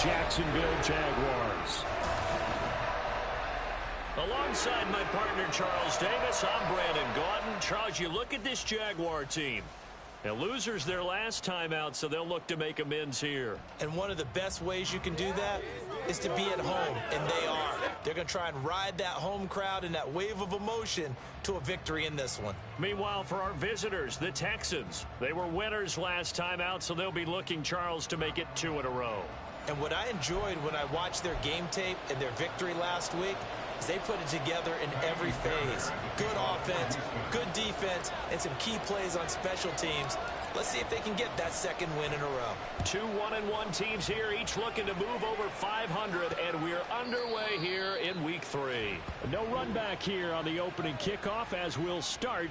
Jacksonville Jaguars. Alongside my partner Charles Davis, I'm Brandon Gaudin. Charles, you look at this Jaguar team. Now, losers their last time out, so they'll look to make amends here. And one of the best ways you can do that is to be at home, and they are. They're going to try and ride that home crowd and that wave of emotion to a victory in this one. Meanwhile, for our visitors, the Texans, they were winners last time out, so they'll be looking, Charles, to make it 2 in a row. And what I enjoyed when I watched their game tape and their victory last week is they put it together in every phase. Good offense, good defense, and some key plays on special teams. Let's see if they can get that second win in a row. 2 1-1 teams here, each looking to move over 500, and we're underway here in Week 3. No run back here on the opening kickoff as we'll start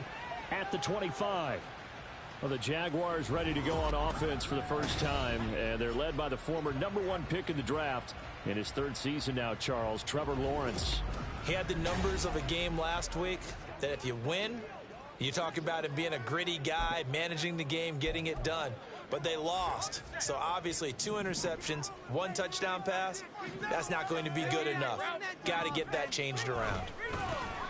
at the 25. Well, the Jaguars ready to go on offense for the first time, and they're led by the former #1 pick in the draft in his 3rd season now, Charles, Trevor Lawrence. He had the numbers of a game last week that if you win, you talk about him being a gritty guy, managing the game, getting it done. But they lost. So obviously 2 interceptions, 1 touchdown pass, that's not going to be good enough. Got to get that changed around.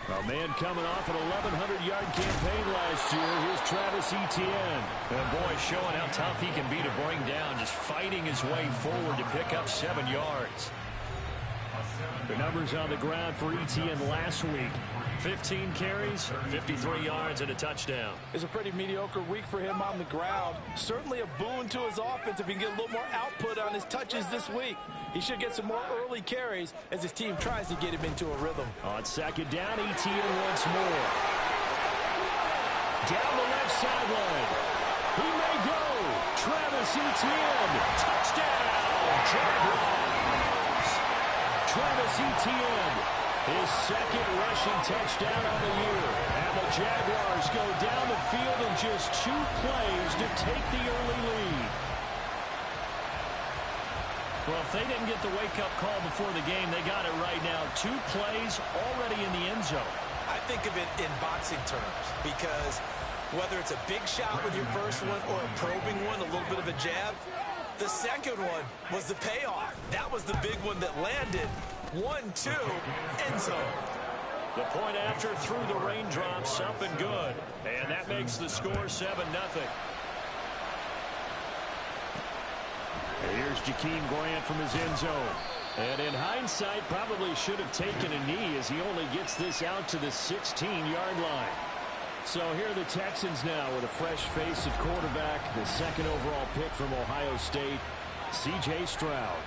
A man coming off an 1,100-yard campaign last year. Here's Travis Etienne. And boy, showing how tough he can be to bring down, just fighting his way forward to pick up 7 yards. The numbers on the ground for Etienne last week. 15 carries, 53 yards, and a touchdown. It's a pretty mediocre week for him on the ground. Certainly a boon to his offense if he can get a little more output on his touches this week. He should get some more early carries as his team tries to get him into a rhythm. On 2nd down, Etienne once more. Down the left sideline. He may go. Travis Etienne. Touchdown, Jaguars. Travis Etienne, his 2nd rushing touchdown on the year. And the Jaguars go down the field in just 2 plays to take the early lead. Well, if they didn't get the wake-up call before the game, they got it right now. 2 plays already in the end zone. I think of it in boxing terms because whether it's a big shot with your first one or a probing one, a little bit of a jab, the second one was the payoff. That was the big one that landed. 1-2, end zone. The point after through the raindrops, up and good. And that makes the score 7-0. Here's Jakeem Grant from his end zone. And in hindsight, probably should have taken a knee as he only gets this out to the 16-yard line. So here are the Texans now with a fresh face at quarterback, the 2nd overall pick from Ohio State, C.J. Stroud.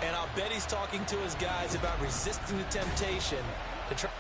And I'll bet he's talking to his guys about resisting the temptation to try.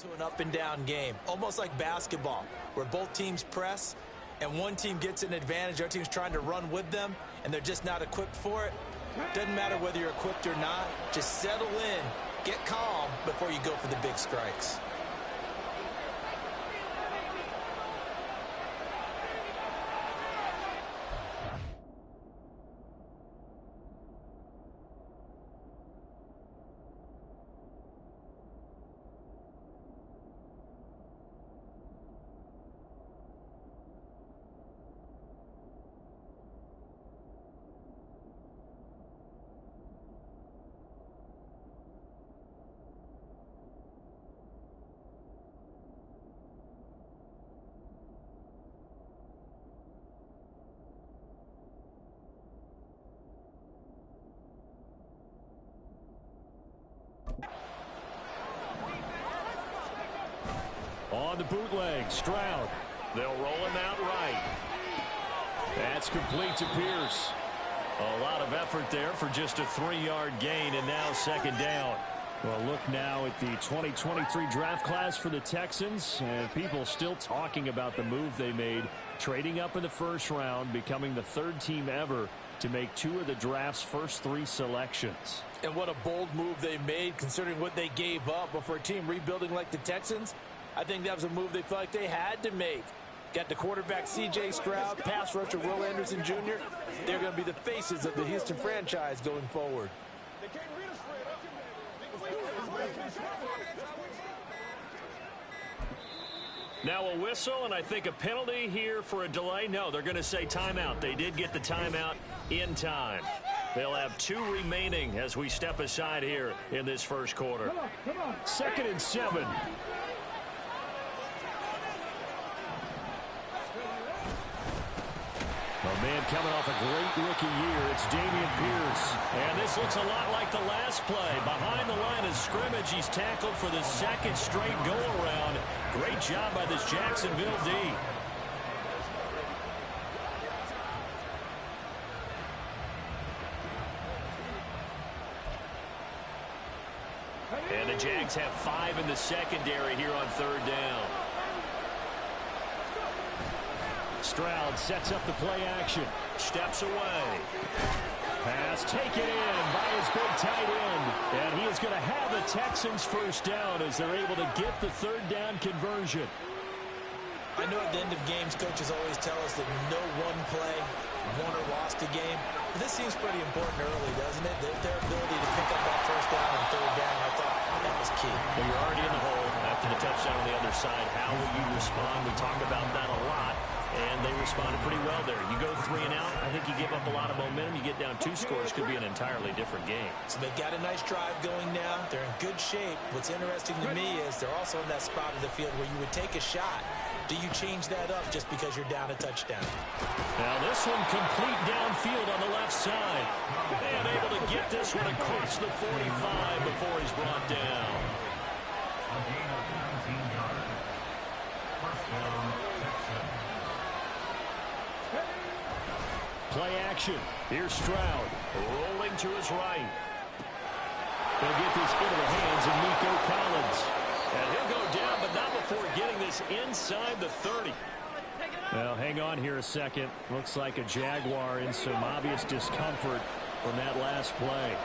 To an up-and-down game, almost like basketball, where both teams press, and one team gets an advantage, the other team's trying to run with them, and they're just not equipped for it. Doesn't matter whether you're equipped or not. Just settle in, get calm before you go for the big strikes. On the bootleg, Stroud. They'll roll him out right. That's complete to Pierce. A lot of effort there for just a 3-yard gain, and now second down. Well, look now at the 2023 draft class for the Texans, and people still talking about the move they made, trading up in the first round, becoming the 3rd team ever to make 2 of the draft's first 3 selections. And what a bold move they made, considering what they gave up. But for a team rebuilding like the Texans, I think that was a move they felt like they had to make. Got the quarterback C.J. Stroud, pass rusher Will Anderson Jr. They're going to be the faces of the Houston franchise going forward. Now a whistle, and I think a penalty here for a delay. No, they're going to say timeout. They did get the timeout in time. They'll have 2 remaining as we step aside here in this first quarter. 2nd and 7. A man coming off a great rookie year. It's Dameon Pierce. And this looks a lot like the last play. Behind the line of scrimmage, he's tackled for the 2nd straight go-around. Great job by this Jacksonville D. And the Jags have 5 in the secondary here on 3rd down. Stroud sets up the play action. Steps away. Pass taken in by his big tight end. And he is going to have the Texans first down as they're able to get the 3rd down conversion. I know at the end of games, coaches always tell us that no one play won or lost a game. But this seems pretty important early, doesn't it? Their ability to pick up that first down and 3rd down, I thought that was key. Well, you're already in the hole after the touchdown on the other side. How will you respond? We talk about that a lot. And they responded pretty well there. You go 3 and out, I think you give up a lot of momentum. You get down 2 scores, could be an entirely different game. So they've got a nice drive going now. They're in good shape. What's interesting to me is they're also in that spot of the field where you would take a shot. Do you change that up just because you're down a touchdown? Now this one complete downfield on the left side. And able to get this one across the 45 before he's brought down. Play action. Here's Stroud. Rolling to his right. They'll get this into the hands of Nico Collins. And he'll go down, but not before getting this inside the 30. Well, hang on here a second. Looks like a Jaguar in some obvious discomfort from that last play.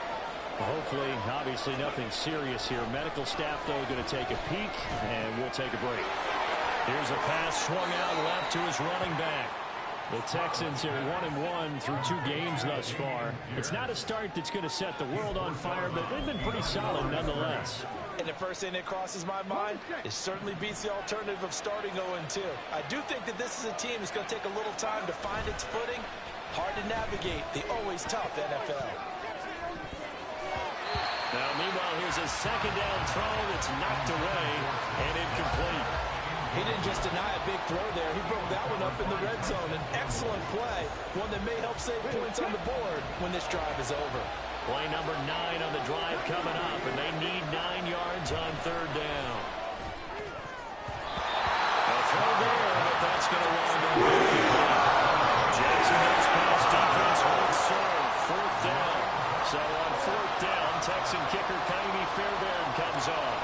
Well, hopefully, obviously, nothing serious here. Medical staff, though, going to take a peek, and we'll take a break. Here's a pass swung out left to his running back. The Texans are 1-1 through 2 games thus far. It's not a start that's going to set the world on fire, but they've been pretty solid nonetheless. And the first thing that crosses my mind, it certainly beats the alternative of starting 0-2. I do think that this is a team that's going to take a little time to find its footing. Hard to navigate the always tough NFL. Now, meanwhile, here's a 2nd down throw that's knocked away and incomplete. He didn't just deny a big throw there. He broke that one up in the red zone. An excellent play, one that may help save points on the board when this drive is over. Play number 9 on the drive coming up, and they need 9 yards on 3rd down. A throw there, but that's going to wind up incomplete. Jacksonville's pass defense holds serve. 4th down. So on 4th down, Texan kicker Kaimi Fairbairn comes on.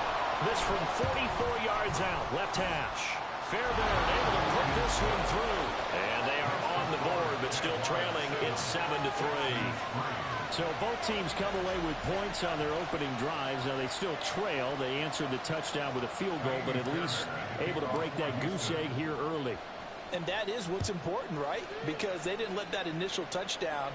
This from 44 yards. slides out, left hash. Fairbairn able to put this one through. And they are on the board, but still trailing. It's 7-3. So both teams come away with points on their opening drives. Now they still trail. They answered the touchdown with a field goal, but at least able to break that goose egg here early. And that is what's important, right? Because they didn't let that initial touchdown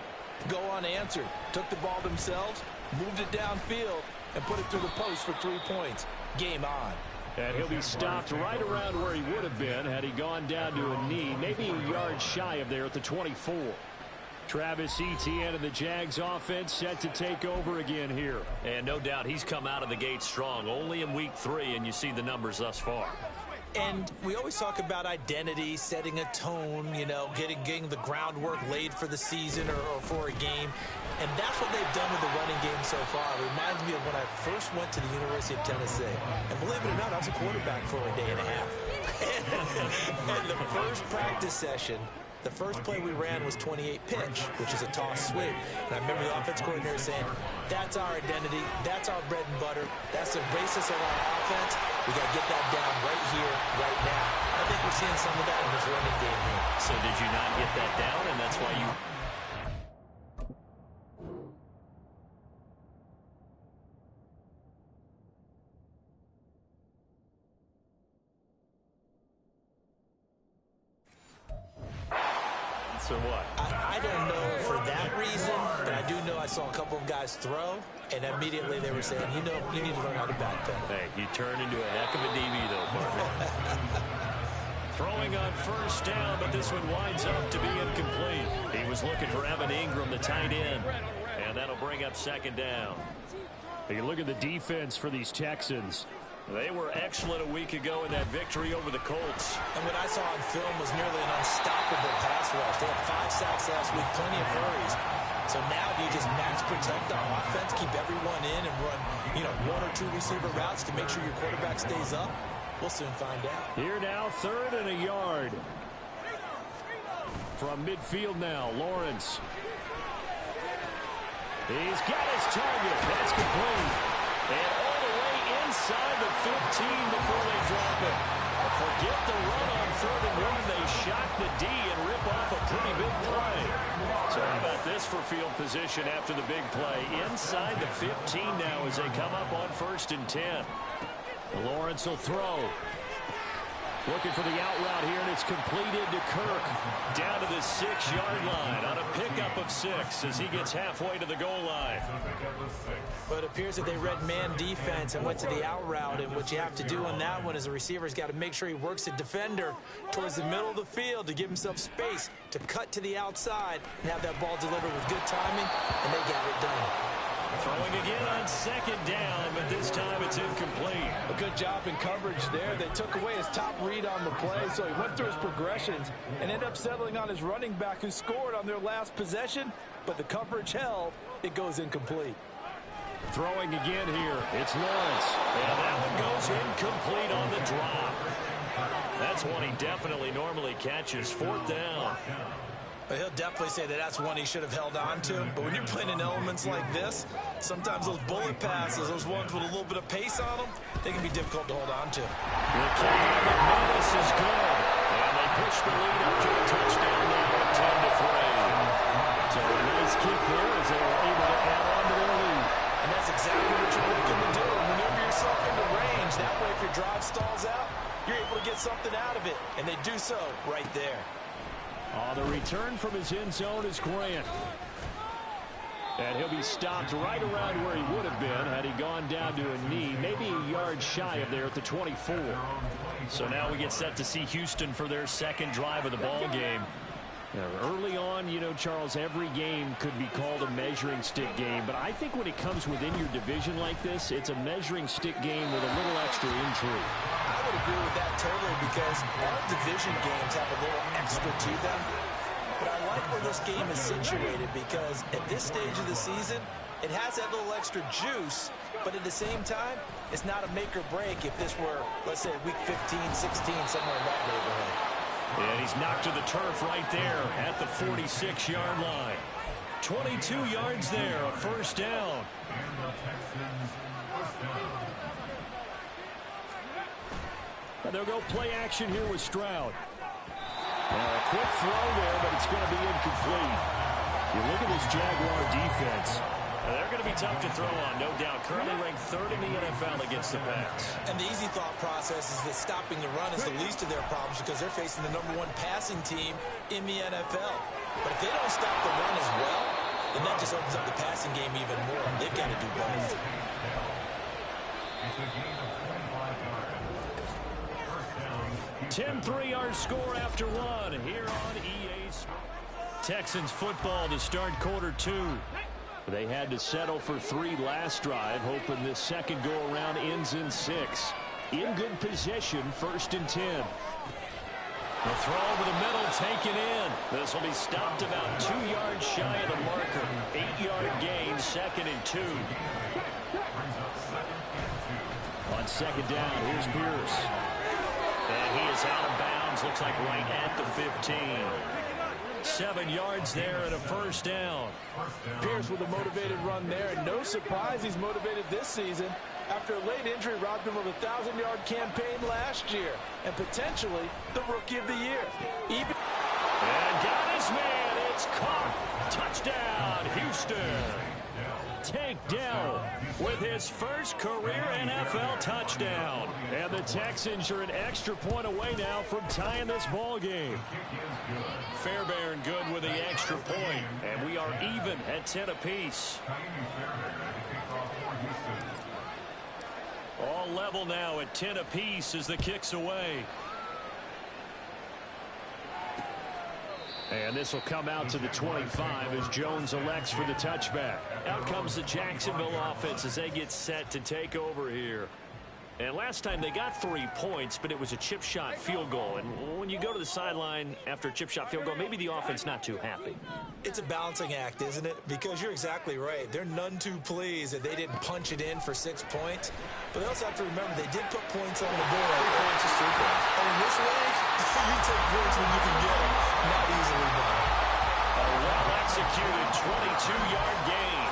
go unanswered. Took the ball themselves, moved it downfield, and put it through the post for 3 points. Game on. And he'll be stopped right around where he would have been had he gone down to a knee, maybe a yard shy of there at the 24. Travis Etienne and the Jags offense set to take over again here. And no doubt he's come out of the gate strong, only in week 3, and you see the numbers thus far. And we always talk about identity, setting a tone, you know, getting the groundwork laid for the season or for a game. And that's what they've done with the running game so far. It reminds me of when I first went to the University of Tennessee. And believe it or not, I was a quarterback for a day and a half. And the first practice session, the first play we ran was 28 pitch, which is a toss sweep. And I remember the offense coordinator saying, that's our identity, that's our bread and butter, that's the basis of our offense. We got to get that down right here, right now. I think we're seeing some of that in this running game here. So did you not get that down, and that's why you... So what? I don't know for that reason, but I do know I saw a couple of guys throw, and immediately they were saying, you know, you need to learn how to backpedal. Hey, you turn into a heck of a DB, though, partner. Throwing on first down, but this one winds up to be incomplete. He was looking for Evan Ingram, the tight end, and that'll bring up second down. You look at the defense for these Texans. They were excellent a week ago in that victory over the Colts. And what I saw on film was nearly an unstoppable pass rush. They had 5 sacks last week, plenty of hurries. So now do you just max protect on offense, keep everyone in, and run, you know, 1 or 2 receiver routes to make sure your quarterback stays up? We'll soon find out. Here now, 3rd and a yard. From midfield now, Lawrence. He's got his target. That's complete. And all the way inside the 15 before they drop it. Forget the run on 3rd and 1. They shock the D and rip off a pretty big play. So how about this for field position after the big play? Inside the 15 now as they come up on 1st and 10. Lawrence will throw. Looking for the out route here, and it's completed to Kirk. Down to the 6-yard line on a pickup of 6 as he gets halfway to the goal line. But it appears that they read man defense and went to the out route, and what you have to do on that one is the receiver's got to make sure he works the defender towards the middle of the field to give himself space to cut to the outside and have that ball delivered with good timing, and they got it done. Throwing again on 2nd down, but this time it's incomplete. A good job in coverage there. They took away his top read on the play, so he went through his progressions and ended up settling on his running back who scored on their last possession, but the coverage held. It goes incomplete. Throwing again here. It's Lawrence. And that one goes incomplete on the drop. That's one he definitely normally catches. 4th down. But he'll definitely say that that's one he should have held on to. But when you're playing in elements like this, sometimes those bullet passes, those ones with a little bit of pace on them, they can be difficult to hold on to. The kick out of Memphis is good. And they push the lead up to a touchdown now at 10-3. So a nice kick there as they were able to add on to their lead. And that's exactly what you're looking to do. Maneuver yourself into range. That way, if your drive stalls out, you're able to get something out of it. And they do so right there. The return from his end zone is Grant. And he'll be stopped right around where he would have been had he gone down to a knee, maybe a yard shy of there at the 24. So now we get set to see Houston for their 2nd drive of the ball game. Early on, you know, Charles, every game could be called a measuring stick game. But I think when it comes within your division like this, it's a measuring stick game with a little extra intrigue. I would agree with that totally because all division games have a little extra to them. But I like where this game is situated because at this stage of the season, it has that little extra juice, but at the same time, it's not a make or break if this were, let's say, week 15, 16, somewhere in that neighborhood. And he's knocked to the turf right there at the 46-yard line. 22 yards there, a 1st down. And they'll go play action here with Stroud. A quick throw there, but it's going to be incomplete. You look at this Jaguar defense. They're going to be tough to throw on, no doubt. Currently ranked third in the NFL against the pass. And the easy thought process is that stopping the run is the least of their problems because they're facing the #1 passing team in the NFL. But if they don't stop the run as well, then that just opens up the passing game even more. They've got to do both. 10-3 our score after one here on EA Sports. Texans football to start quarter 2. They had to settle for 3 last drive, hoping this second go-around ends in 6. In good position, 1st and 10. The throw over the middle, taken in. This will be stopped about 2 yards shy of the marker. 8-yard gain, 2nd and 2. On 2nd down, here's Pierce. And he is out of bounds, looks like right at the 15. 7 yards there and a 1st down. Pierce with a motivated run there, and no surprise he's motivated this season after a late injury robbed him of a 1,000-yard campaign last year and potentially the Rookie of the Year. And got his man. It's caught. Touchdown, Houston. Tank Dell with his first career NFL touchdown. And the Texans are an extra point away now from tying this ball game. Fairbairn good with the extra point, and we are even at 10 apiece. All level now at 10 apiece as the kick's away. And this will come out to the 25 as Jones elects for the touchback. Out comes the Jacksonville offense as they get set to take over here. And last time they got 3 points, but it was a chip shot field goal. And when you go to the sideline after a chip shot field goal, maybe the offense not too happy. It's a balancing act, isn't it? Because you're exactly right. They're none too pleased that they didn't punch it in for 6 points. But they also have to remember they did put points on the board. 3 points is super. And in this league, you take points when you can get them. Not easily done. A well-executed 22-yard gain.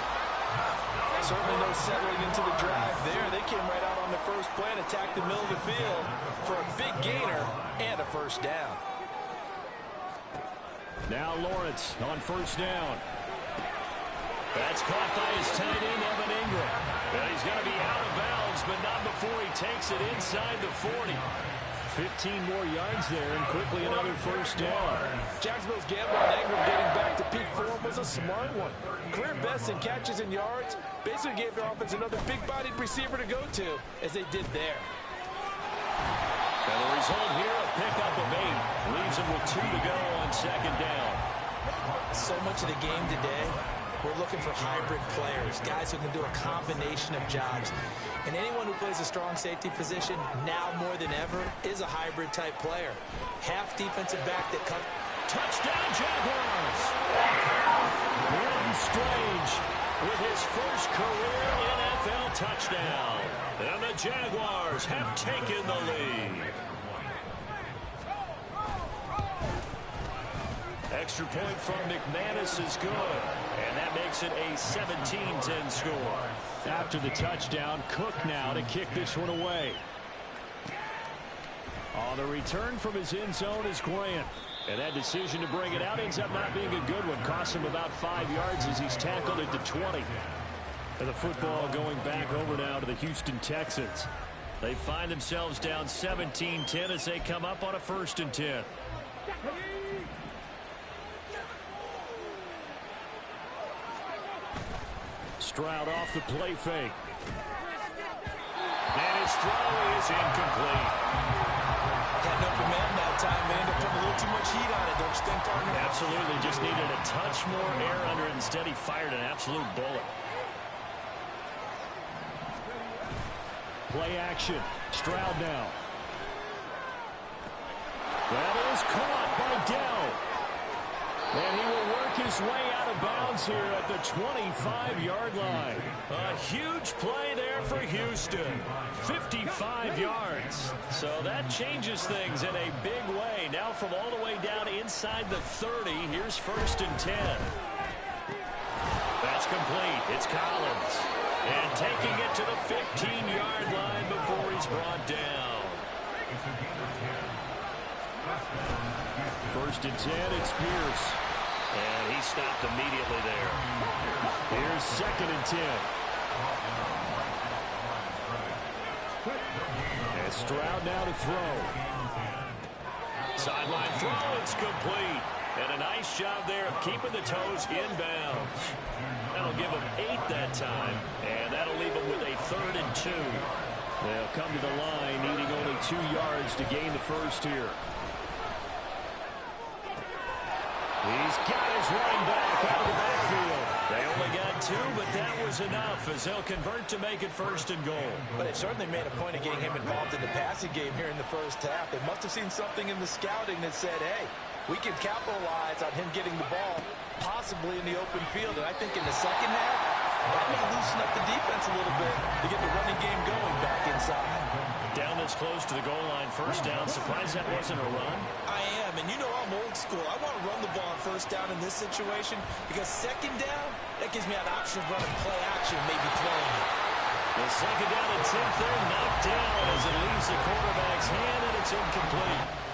Certainly no settling into the drive there. They came right out on the first play and attacked the middle of the field for a big gainer and a 1st down. Now Lawrence on 1st down. That's caught by his tight end, Evan Ingram. And he's going to be out of bounds, but not before he takes it inside the 40. 15 more yards there, and quickly another 1st down. Jacksonville's gamble on Ingram getting back to peak form was a smart one. Career best in catches and yards. Basically gave their offense another big-bodied receiver to go to, as they did there. And the result here, a pickup of 8. Leaves him with 2 to go on 2nd down. So much of the game today, we're looking for hybrid players, guys who can do a combination of jobs. And anyone who plays a strong safety position, now more than ever, is a hybrid type player. Half defensive back that comes. Touchdown, Jaguars! Brenton Strange with his first career NFL touchdown. And the Jaguars have taken the lead. Extra point from McManus is good. And that makes it a 17-10 score. After the touchdown, Cook now to kick this one away. On the return from his end zone is Grant. And that decision to bring it out ends up not being a good one. Costs him about 5 yards as he's tackled at the 20. And the football going back over now to the Houston Texans. They find themselves down 17-10 as they come up on a 1st and 10. Stroud off the play fake. And his throw is incomplete. Had no command that time. They ended up putting a little too much heat on it, don't you think, partner? Absolutely. Just needed a touch more air under it. Instead, he fired an absolute bullet. Play action. Stroud now. That is caught by Dell. And he will work his way out of bounds here at the 25-yard line. A huge play there for Houston. 55 yards. So that changes things in a big way. Now from all the way down inside the 30, here's 1st and 10. That's complete. It's Collins. And taking it to the 15-yard line before he's brought down. First and 10, it's Pierce. And he stopped immediately there. Here's second and 10. And Stroud now to throw. Sideline throw, it's complete. And a nice job there of keeping the toes inbounds. That'll give him 8 that time. And that'll leave him with a 3rd and 2. They'll come to the line, needing only 2 yards to gain the first here. He's got his running back out of the backfield. They only got 2, but that was enough as they'll convert to make it 1st and goal. But it certainly made a point of getting him involved in the passing game here in the first half. They must have seen something in the scouting that said, hey, we can capitalize on him getting the ball, possibly in the open field. And I think in the second half, that may loosen up the defense a little bit to get the running game going back inside. Down this close to the goal line, first down. Surprised that wasn't a run. I am, and you know I'm old school. I want to run the ball on first down in this situation because second down, that gives me an option of running play action, maybe throwing it. The second down attempt there knocked down as it leaves the quarterback's hand, and it's incomplete.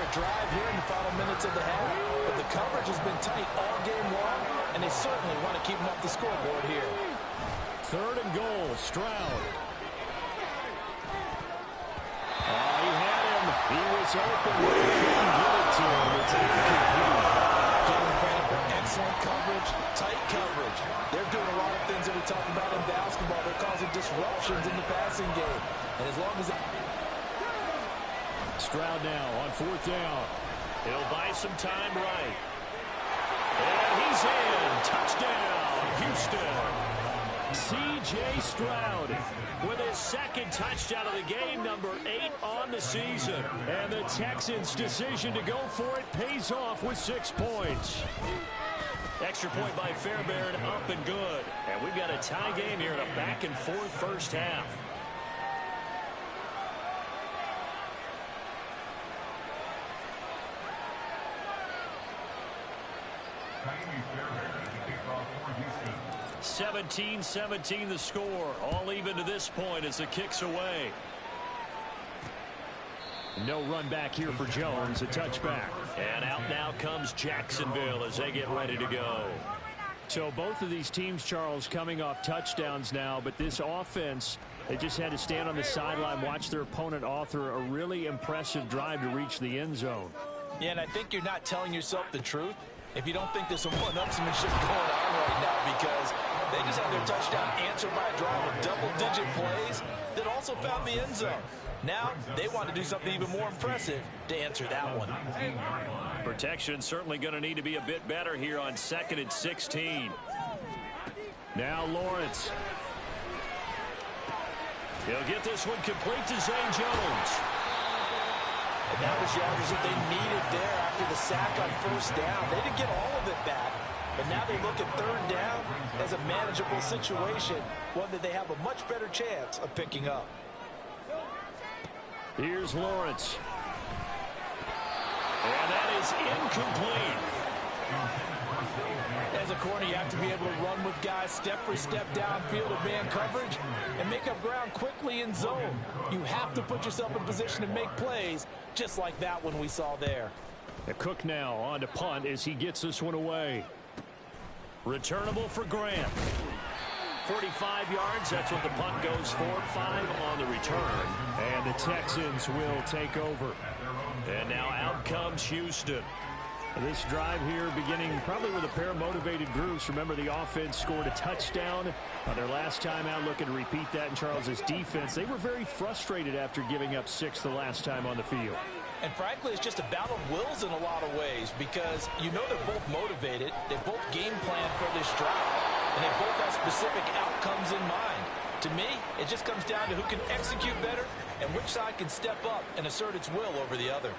a drive here in the final minutes of the half, but the coverage has been tight all game long, and they certainly want to keep them off the scoreboard here. 3rd and goal, Stroud. He had him. He was open, but he couldn't get it to him. It's incomplete. Giving credit for excellent coverage, tight coverage. They're doing a lot of things that we talk about in basketball. They're causing disruptions in the passing game. And as long as... Stroud now on 4th down. He'll buy some time right. And he's in. Touchdown, Houston. C.J. Stroud With his 2nd touchdown of the game, number 8 on the season. And the Texans' decision to go for it pays off with 6 points. Extra point by Fairbairn, up and good. And we've got a tie game here in a back-and-forth first half. Houston. 17-17 the score. All even to this point as the kick's away. No run back here for Jones. A touchback. And out now comes Jacksonville as they get ready to go. So both of these teams, Charles, coming off touchdowns now, but this offense, they just had to stand on the sideline, watch their opponent author a really impressive drive to reach the end zone. Yeah, and I think you're not telling yourself the truth if you don't think there's some one-upsmanship going on right now, because they just had their touchdown answered by a drive of double-digit plays that also found the end zone. Now they want to do something even more impressive to answer that one. Protection certainly going to need to be a bit better here on 2nd and 16. Now Lawrence. He'll get this one complete to Zay Jones. And that was yardage that they needed there after the sack on 1st down. They didn't get all of it back, but now they look at 3rd down as a manageable situation, one that they have a much better chance of picking up. Here's Lawrence. And that is incomplete. As a corner, you have to be able to run with guys step for step downfield of man coverage and make up ground quickly in zone. You have to put yourself in position to make plays, just like that one we saw there. Cook now on to punt as he gets this one away. Returnable for Grant. 45 yards, that's what the punt goes for. 5 on the return. And the Texans will take over. And now out comes Houston. This drive here beginning probably with a pair of motivated groups. Remember, the offense scored a touchdown on their last time out. Looking to repeat that in Charles's defense. They were very frustrated after giving up 6 the last time on the field. And frankly, it's just a battle of wills in a lot of ways, because you know they're both motivated. They both game plan for this drive, and they both have specific outcomes in mind. To me, it just comes down to who can execute better and which side can step up and assert its will over the other.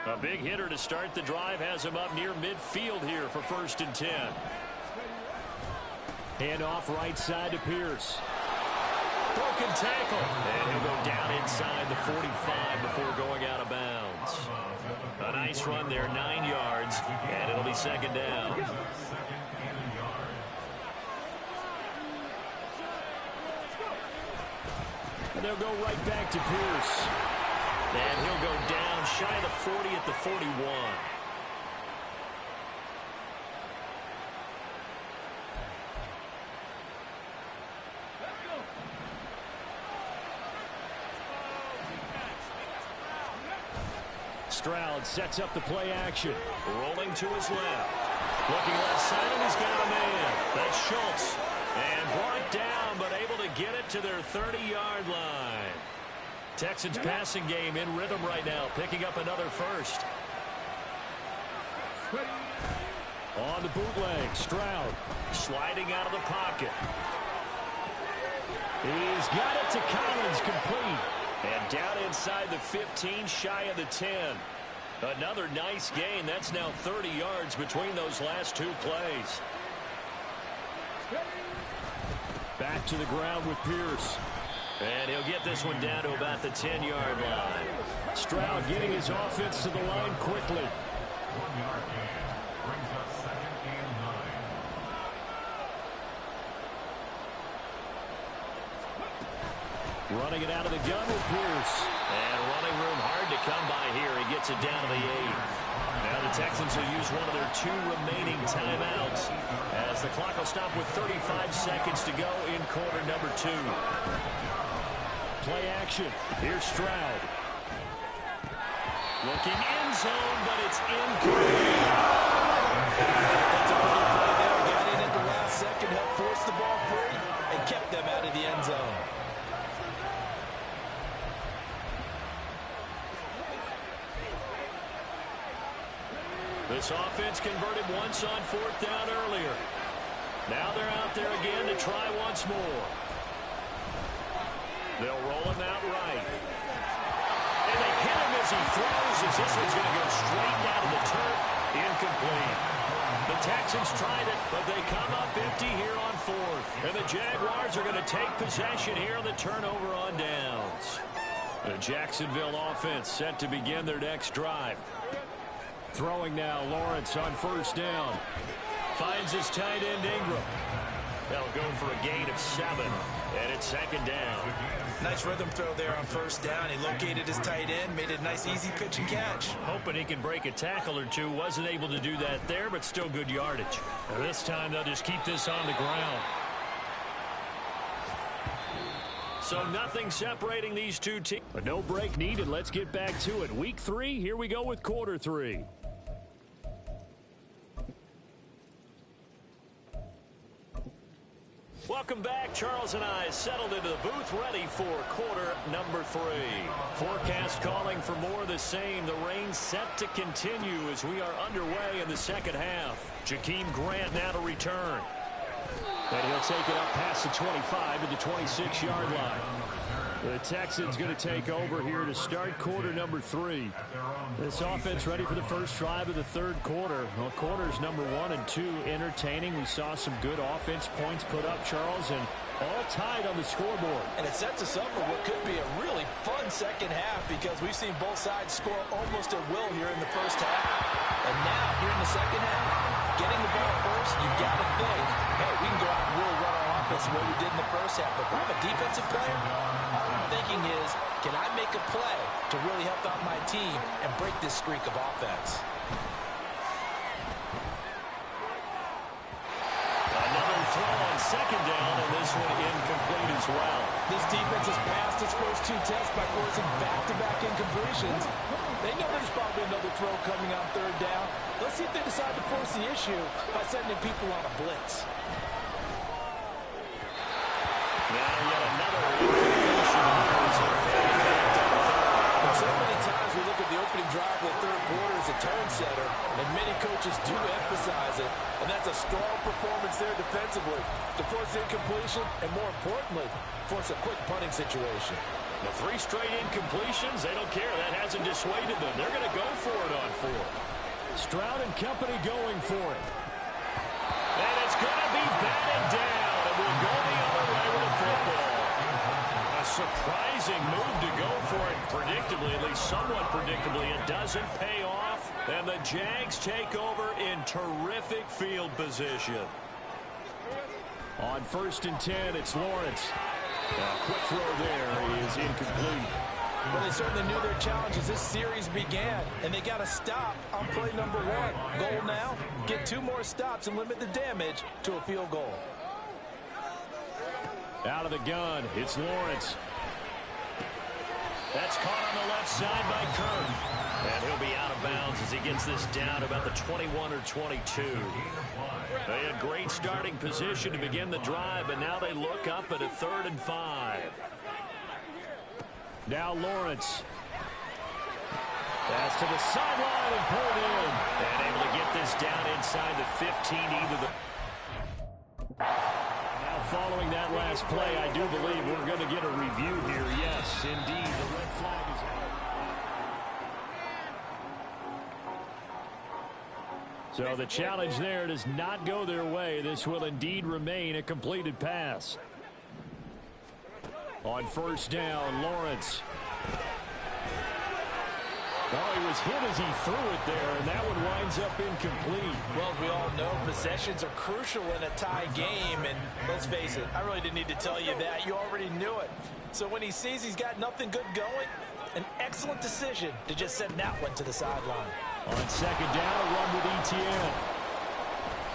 A big hitter to start the drive has him up near midfield here for 1st and 10. Hand off right side to Pierce. Broken tackle. And he'll go down inside the 45 before going out of bounds. A nice run there, 9 yards, and it'll be 2nd down. And they'll go right back to Pierce. And he'll go down shy of the 40 at the 41. Stroud sets up the play action. Rolling to his left. Looking left side, and he's got a man. That's Schultz. And brought down, but able to get it to their 30-yard line. Texans passing game in rhythm right now, picking up another first. On the bootleg, Stroud. Sliding out of the pocket. He's got it to Collins, complete. And down inside the 15, shy of the 10. Another nice gain. That's now 30 yards between those last 2 plays. Back to the ground with Pierce. And he'll get this one down to about the 10-yard line. Stroud getting his offense to the line quickly. 1-yard gain brings up 2nd and 9. Running it out of the gun with Pierce. And running room hard to come by here. He gets it down to the 8. Now the Texans will use one of their 2 remaining timeouts as the clock will stop with 35 seconds to go in quarter number 2. Play action. Here's Stroud. Looking end zone, but it's incomplete. That's a pretty play there. Got in at the last second, helped force the ball free, and kept them out of the end zone. This offense converted once on 4th down earlier. Now they're out there again to try once more. They'll roll him out right. And they hit him as he throws, as this one's going to go straight down to the turf. Incomplete. The Texans tried it, but they come up empty here on 4th. And the Jaguars are going to take possession here on the turnover on downs. The Jacksonville offense set to begin their next drive. Throwing now, Lawrence on 1st down. Finds his tight end Ingram. They'll go for a gain of 7, and it's 2nd down. Nice rhythm throw there on 1st down. He located his tight end, made it a nice easy pitch and catch. Hoping he can break a tackle or two. Wasn't able to do that there, but still good yardage. And this time they'll just keep this on the ground. So nothing separating these two teams. But no break needed. Let's get back to it. Week 3, here we go with quarter 3. Welcome back. Charles and I settled into the booth ready for quarter number 3. Forecast calling for more of the same. The rain set to continue as we are underway in the second half. Jakeem Grant now to return. And he'll take it up past the 25 to the 26-yard line. The Texans going to take over here to start quarter number 3. This offense ready for the first drive of the 3rd quarter. Well, quarters number 1 and 2 entertaining. We saw some good offense points put up, Charles, and all tied on the scoreboard. And it sets us up for what could be a really fun second half because we've seen both sides score almost at will here in the first half. And now, here in the second half, getting the ball first, you got to think, hey, we can go out and really run our offense the way we did in the first half. But if I'm a defensive player, all I'm thinking is, can I make a play to really help out my team and break this streak of offense? Another throw on 2nd down, and this one incomplete as well. This defense has passed its first 2 tests by forcing back-to-back incompletions. They know there's probably another throw coming on 3rd down. Let's see if they decide to force the issue by sending people on a blitz. Now yet another incompletion here as it falls back to the 3rd. And so many times we look at the opening drive of the 3rd quarter as a tone setter, and many coaches do emphasize it, and that's a strong performance there defensively to force incompletion and, more importantly, force a quick punting situation. The 3 straight incompletions, they don't care. That hasn't dissuaded them. They're going to go for it on 4th. Stroud and company going for it. And it's going to be batted down, and we'll go the other way with the football. A surprising move to go for it. Predictably, at least somewhat predictably, it doesn't pay off. And the Jags take over in terrific field position. On 1st and 10, it's Lawrence. A quick throw there is incomplete. Well, they certainly knew their challenge as this series began, and they got to stop on play number 1. Goal now, get 2 more stops and limit the damage to a field goal. Out of the gun, it's Lawrence. That's caught on the left side by Kirk. And he'll be out of bounds as he gets this down about the 21 or 22. They had great starting position to begin the drive, but now they look up at a 3rd and 5. Now Lawrence. Pass to the sideline and pulled in. And able to get this down inside the 15, either the... Now following that last play, I do believe we're going to get a review here. Yes, indeed, the red flag is out. So the challenge there does not go their way. This will indeed remain a completed pass. On first down, Lawrence. Oh, he was hit as he threw it there, and that one winds up incomplete. Well, as we all know, possessions are crucial in a tie game, and let's face it, I really didn't need to tell you that. You already knew it. So when he sees he's got nothing good going, an excellent decision to just send that one to the sideline. On second down, a run with ETN.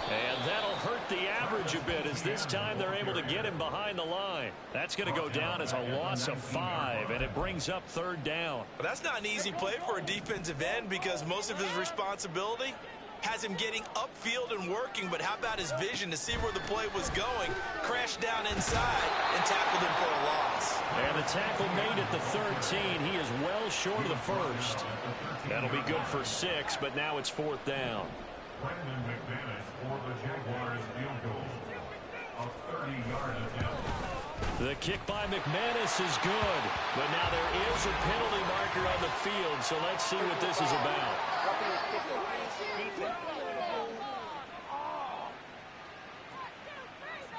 And that'll hurt the average a bit as this time they're able to get him behind the line. That's going to go down as a loss of 5, and it brings up third down. But that's not an easy play for a defensive end because most of his responsibility has him getting upfield and working, but how about his vision to see where the play was going, crashed down inside, and tackled him for a loss. And the tackle made at the 13. He is well short of the first. That'll be good for 6, but now it's fourth down. Brandon McManus for the Jaguars field goal. A 30-yard attempt. The kick by McManus is good, but now there is a penalty marker on the field, so let's see what this is about.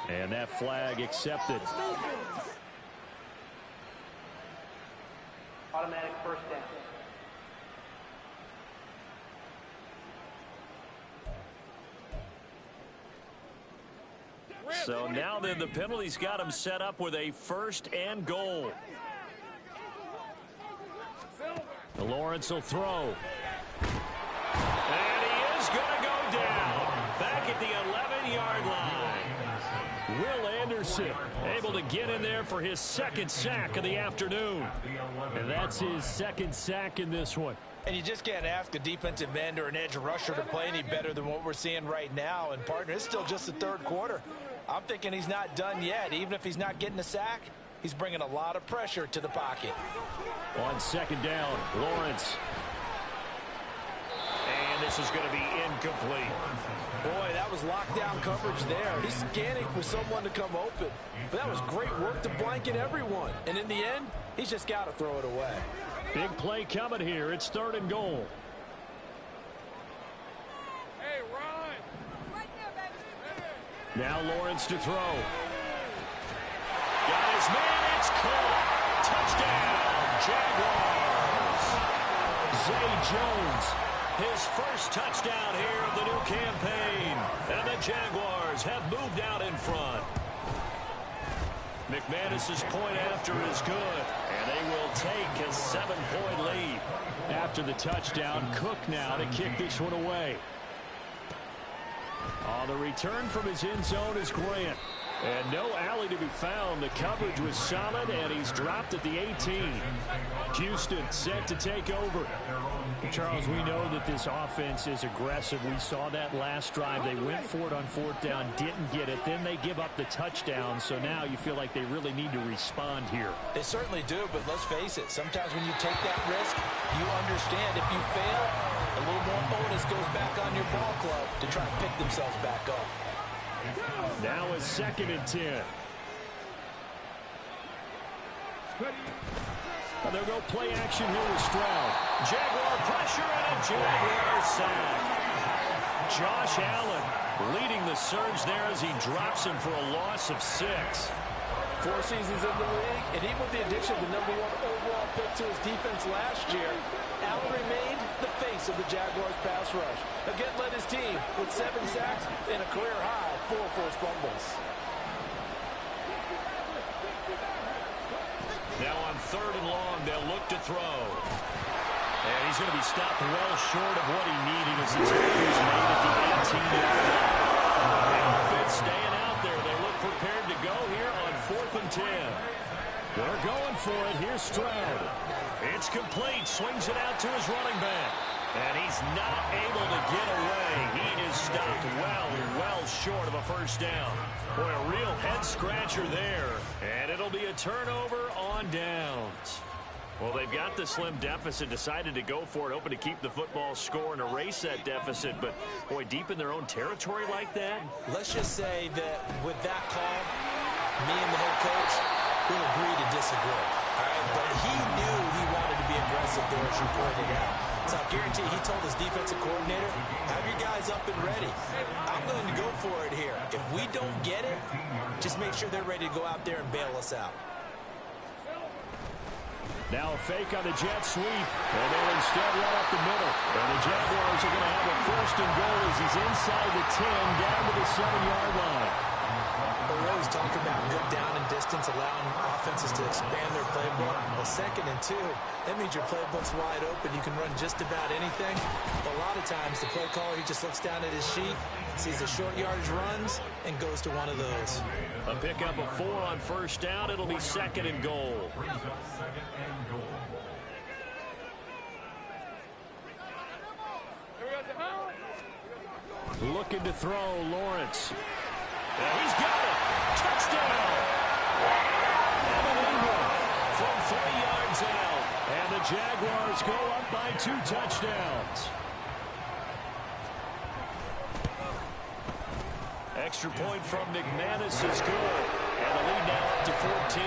And that flag accepted. Automatic first down. So now then the penalty's got him set up with a first and goal. Lawrence will throw. And he is going to go down. Back at the 11-yard line. Will Anderson able to get in there for his second sack of the afternoon. And that's his second sack in this one. And you just can't ask a defensive end or an edge rusher to play any better than what we're seeing right now. And, partner, it's still just the third quarter. I'm thinking he's not done yet. Even if he's not getting a sack, he's bringing a lot of pressure to the pocket. On second down, Lawrence. And this is going to be incomplete. Boy, that was lockdown coverage there. He's scanning for someone to come open. But that was great work to blanket everyone. And in the end, he's just got to throw it away. Big play coming here. It's third and goal. Hey, Ron. Right there, baby. Now Lawrence to throw. Got his man. It's caught. Touchdown, Jaguars. Zay Jones, his first touchdown here of the new campaign. And the Jaguars have moved out in front. McManus's point after is good, and they will take a 7-point lead. After the touchdown, Cook now to kick this one away. On the return from his end zone is Grant. And no alley to be found. The coverage was solid, and he's dropped at the 18. Houston set to take over. Charles, we know that this offense is aggressive. We saw that last drive. They went for it on fourth down, didn't get it. Then they give up the touchdown. So now you feel like they really need to respond here. They certainly do, but let's face it. Sometimes when you take that risk, you understand if you fail, a little more onus goes back on your ball club to try and pick themselves back up. Now a 2nd and 10. They'll go play action here with Stroud. Jaguar pressure and a Jaguar sack. Josh Allen leading the surge there as he drops him for a loss of 6. 4 seasons in the league, and even with the addition of the #1 overall pick to his defense last year, Allen remained the face of the Jaguars pass rush. Again, led his team with 7 sacks and a career-high 4 forced fumbles. Now on 3rd and long, they'll look to throw. And he's going to be stopped well short of what he needed as the tackle is made at the 18-yard line. And Fitz staying out there. They look prepared to go here on 4th and 10. They're going for it. Here's Stroud. It's complete. Swings it out to his running back. And he's not able to get away. He is stopped well short of a first down. Boy, a real head-scratcher there. And it'll be a turnover on downs. Well, they've got the slim deficit, decided to go for it, hoping to keep the football score and erase that deficit. But, boy, deep in their own territory like that. Let's just say that with that call, me and the head coach will agree to disagree. All right? But he knew he wanted to be aggressive there, as you pointed out. So I guarantee he told his defensive coordinator, have your guys up and ready. I'm going to go for it here. If we don't get it, just make sure they're ready to go out there and bail us out. Now a fake on the jet sweep, and they'll instead run up the middle. And the Jaguars are going to have a first and goal as he's inside the 10, down to the 7-yard line. We always talk about good down and distance, allowing offenses to expand their playbook. Well, 2nd and 2, that means your playbook's wide open. You can run just about anything. But a lot of times, the play caller, he just looks down at his sheet, sees the short yardage runs, and goes to one of those. A pickup of 4 on first down. It'll be 2nd and goal. Looking to throw, Lawrence. And he's got it. Touchdown. Evan Ingram from 30 yards out. And the Jaguars go up by 2 touchdowns. Extra point from McManus is good. And the lead now up to 14.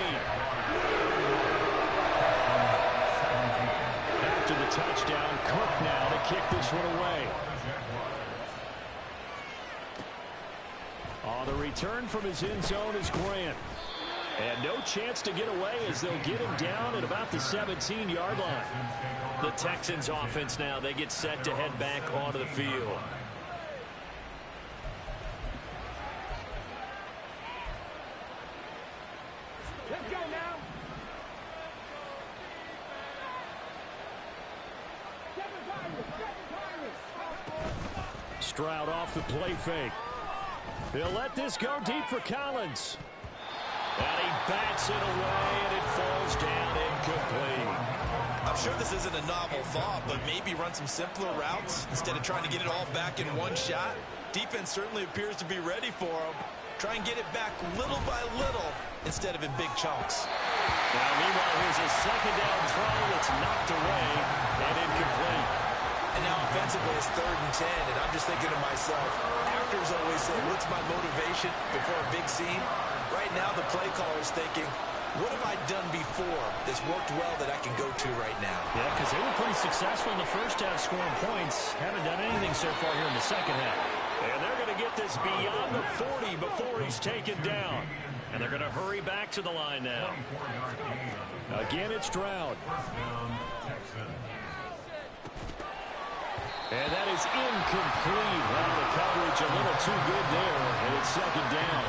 After the touchdown, Cook now to kick this one away. On the return from his end zone is Grant. And no chance to get away as they'll get him down at about the 17-yard line. The Texans offense now, they get set to head back onto the field. Let's go now. Stroud off the play fake. They'll let this go deep for Collins. And he bats it away, and it falls down incomplete. I'm sure this isn't a novel thought, but maybe run some simpler routes instead of trying to get it all back in one shot. Defense certainly appears to be ready for him. Try and get it back little by little instead of in big chunks. Now, meanwhile, here's a 2nd down throw that's knocked away and incomplete. And now offensively it's 3rd and 10, and I'm just thinking to myself, actors always say, what's my motivation before a big scene? Right now the play caller's thinking, what have I done before that's worked well that I can go to right now? Yeah, because they were pretty successful in the first half scoring points. Haven't done anything so far here in the second half. And they're going to get this beyond the 40 before he's taken down. And they're going to hurry back to the line now. Again, it's Stroud. And that is incomplete. Well, the coverage a little too good there, and it's 2nd down.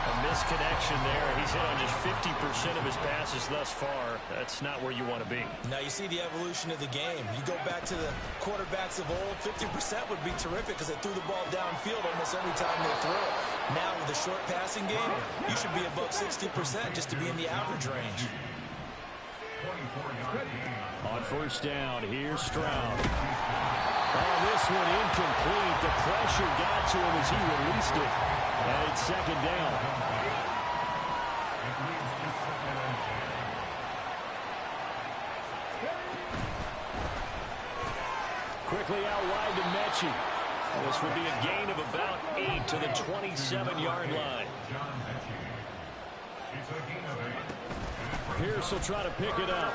A misconnection there. He's hit on just 50% of his passes thus far. That's not where you want to be. Now you see the evolution of the game. You go back to the quarterbacks of old, 50% would be terrific because they threw the ball downfield almost every time they threw it. Now with the short passing game, you should be above 60% just to be in the average range. On first down, here's Stroud. Oh, this one incomplete. The pressure got to him as he released it. And it's 2nd down. Quickly out wide to Mechie. This would be a gain of about 8 to the 27-yard line. Pierce will try to pick it up.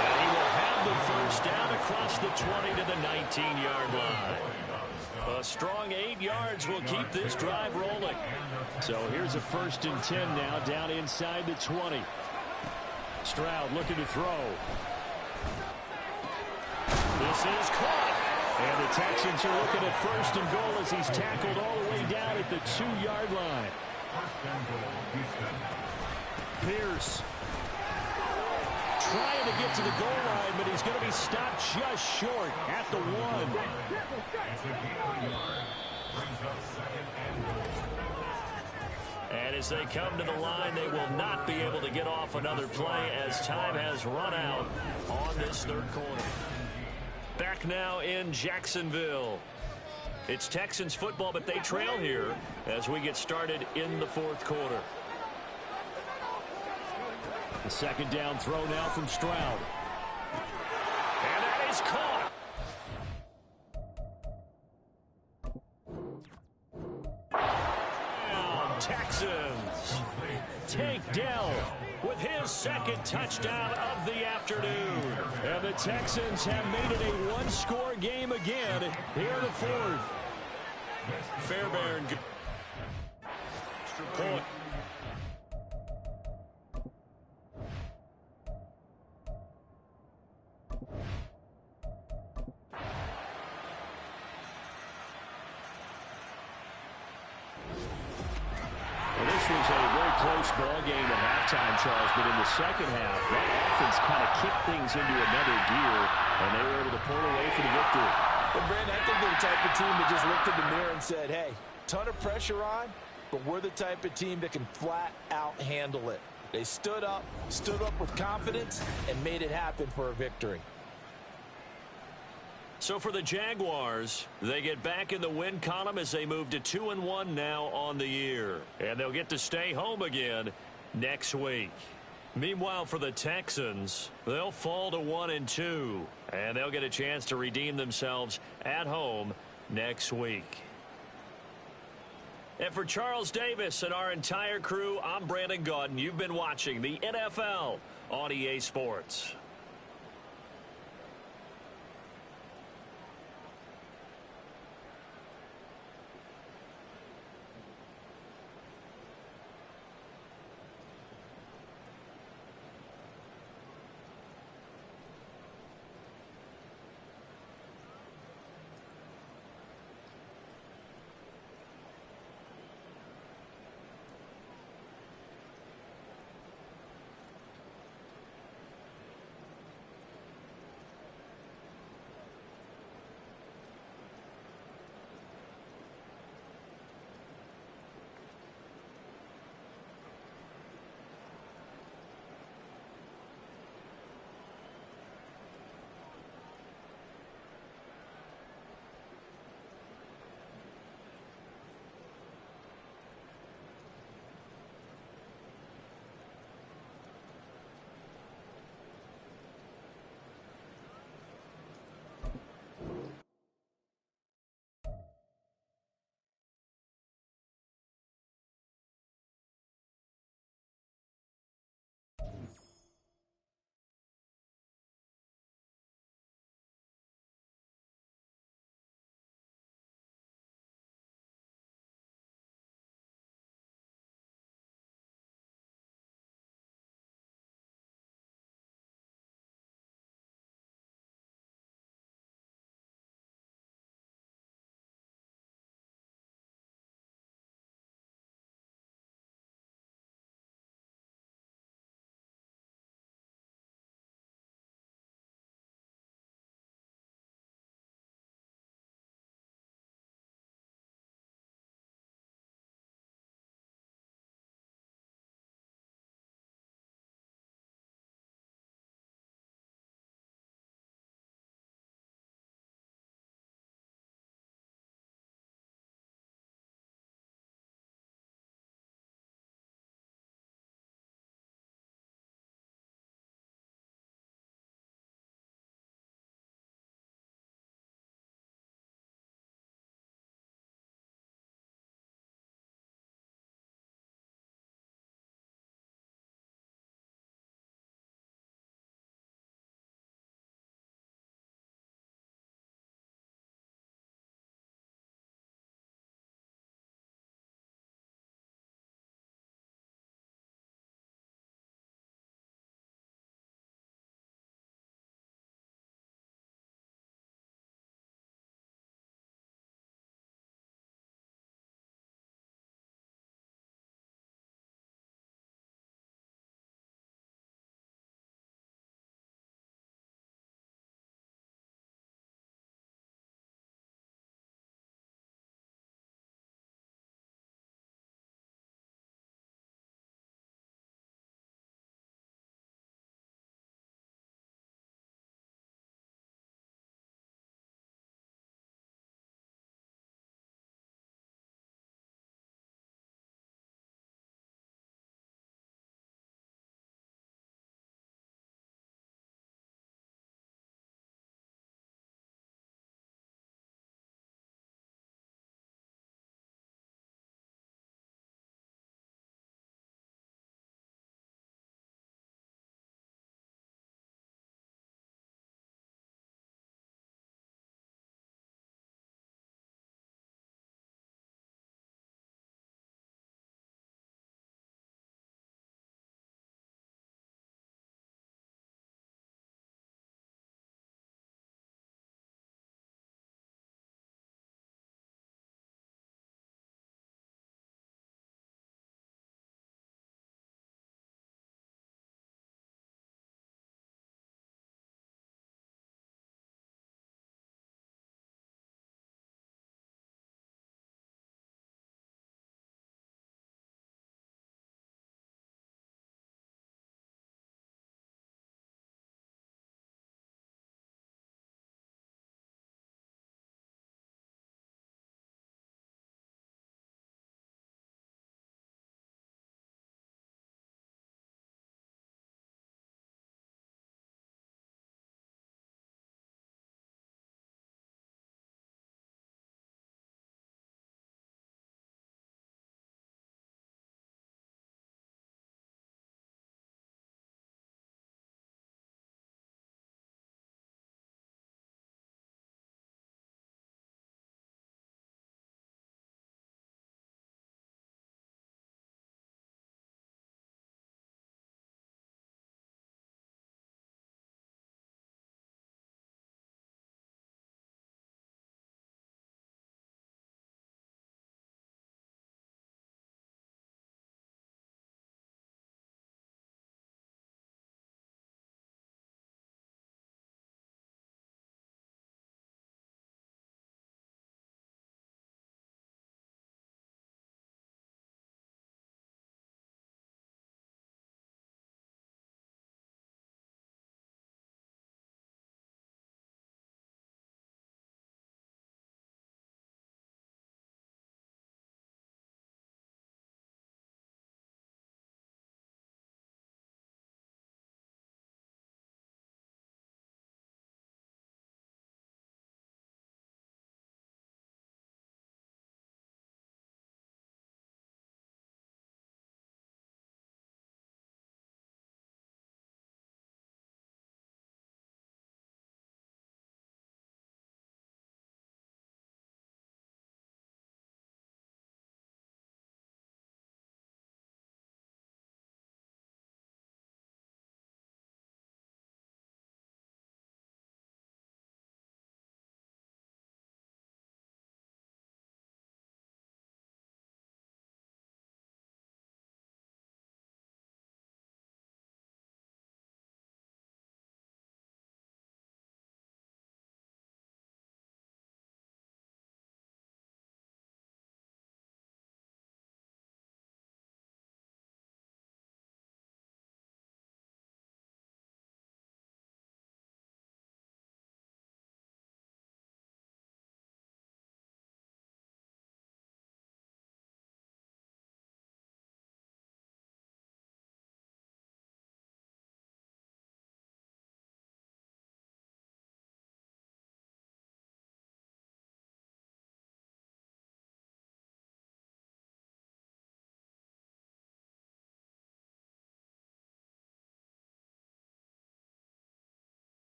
And he will have the first down across the 20 to the 19-yard line. A strong 8 yards will keep this drive rolling. So here's a 1st and 10 now, down inside the 20. Stroud looking to throw. This is caught. And the Texans are looking at 1st and goal as he's tackled all the way down at the 2-yard line. Pierce trying to get to the goal line, but he's going to be stopped just short at the 1. And as they come to the line, they will not be able to get off another play as time has run out on this 3rd quarter. Back now in Jacksonville. It's Texans football, but they trail here as we get started in the 4th quarter. The 2nd down throw now from Stroud. And that is caught. Down, Texans take Dell with his 2nd touchdown of the afternoon. And the Texans have made it a 1-score game again here in the 4th. Fairbairn. Extra point. was a very close ball game at halftime, Charles, but in the second half, that offense kind of kicked things into another gear, and they were able to pull away for the victory. Well, Brandon, I think they're the type of team that just looked in the mirror and said, hey, ton of pressure on, but we're the type of team that can flat out handle it. They stood up with confidence, and made it happen for a victory. So for the Jaguars, they get back in the win column as they move to 2-1 now on the year. And they'll get to stay home again next week. Meanwhile, for the Texans, they'll fall to 1-2. And they'll get a chance to redeem themselves at home next week. And for Charles Davis and our entire crew, I'm Brandon Gaudin. You've been watching the NFL on EA Sports.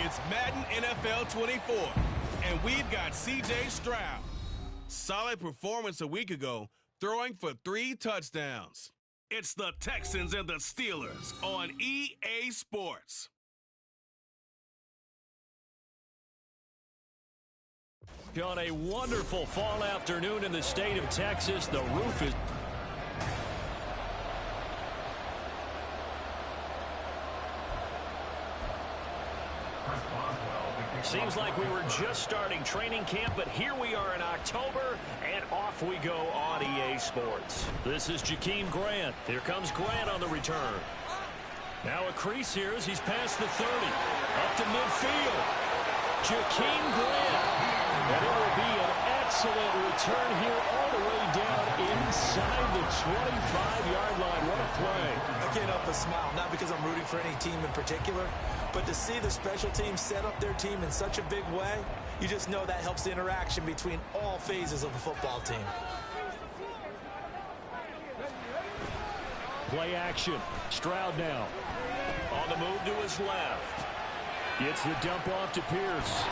It's Madden NFL 24, and we've got C.J. Stroud. Solid performance a week ago, throwing for 3 touchdowns. It's the Texans and the Steelers on EA Sports. On a wonderful fall afternoon in the state of Texas, the roof is... Seems like we were just starting training camp, but here we are in October, and off we go on EA Sports. This is Jakeem Grant. Here comes Grant on the return. Now a crease here as he's past the 30. Up to midfield. Jakeem Grant. And it will be an excellent return here all the way down inside the 25-yard line. What a play. I can't help but smile, not because I'm rooting for any team in particular, but to see the special team set up their team in such a big way, you just know that helps the interaction between all phases of a football team. Play action. Stroud now. On the move to his left. Gets the dump off to Pierce.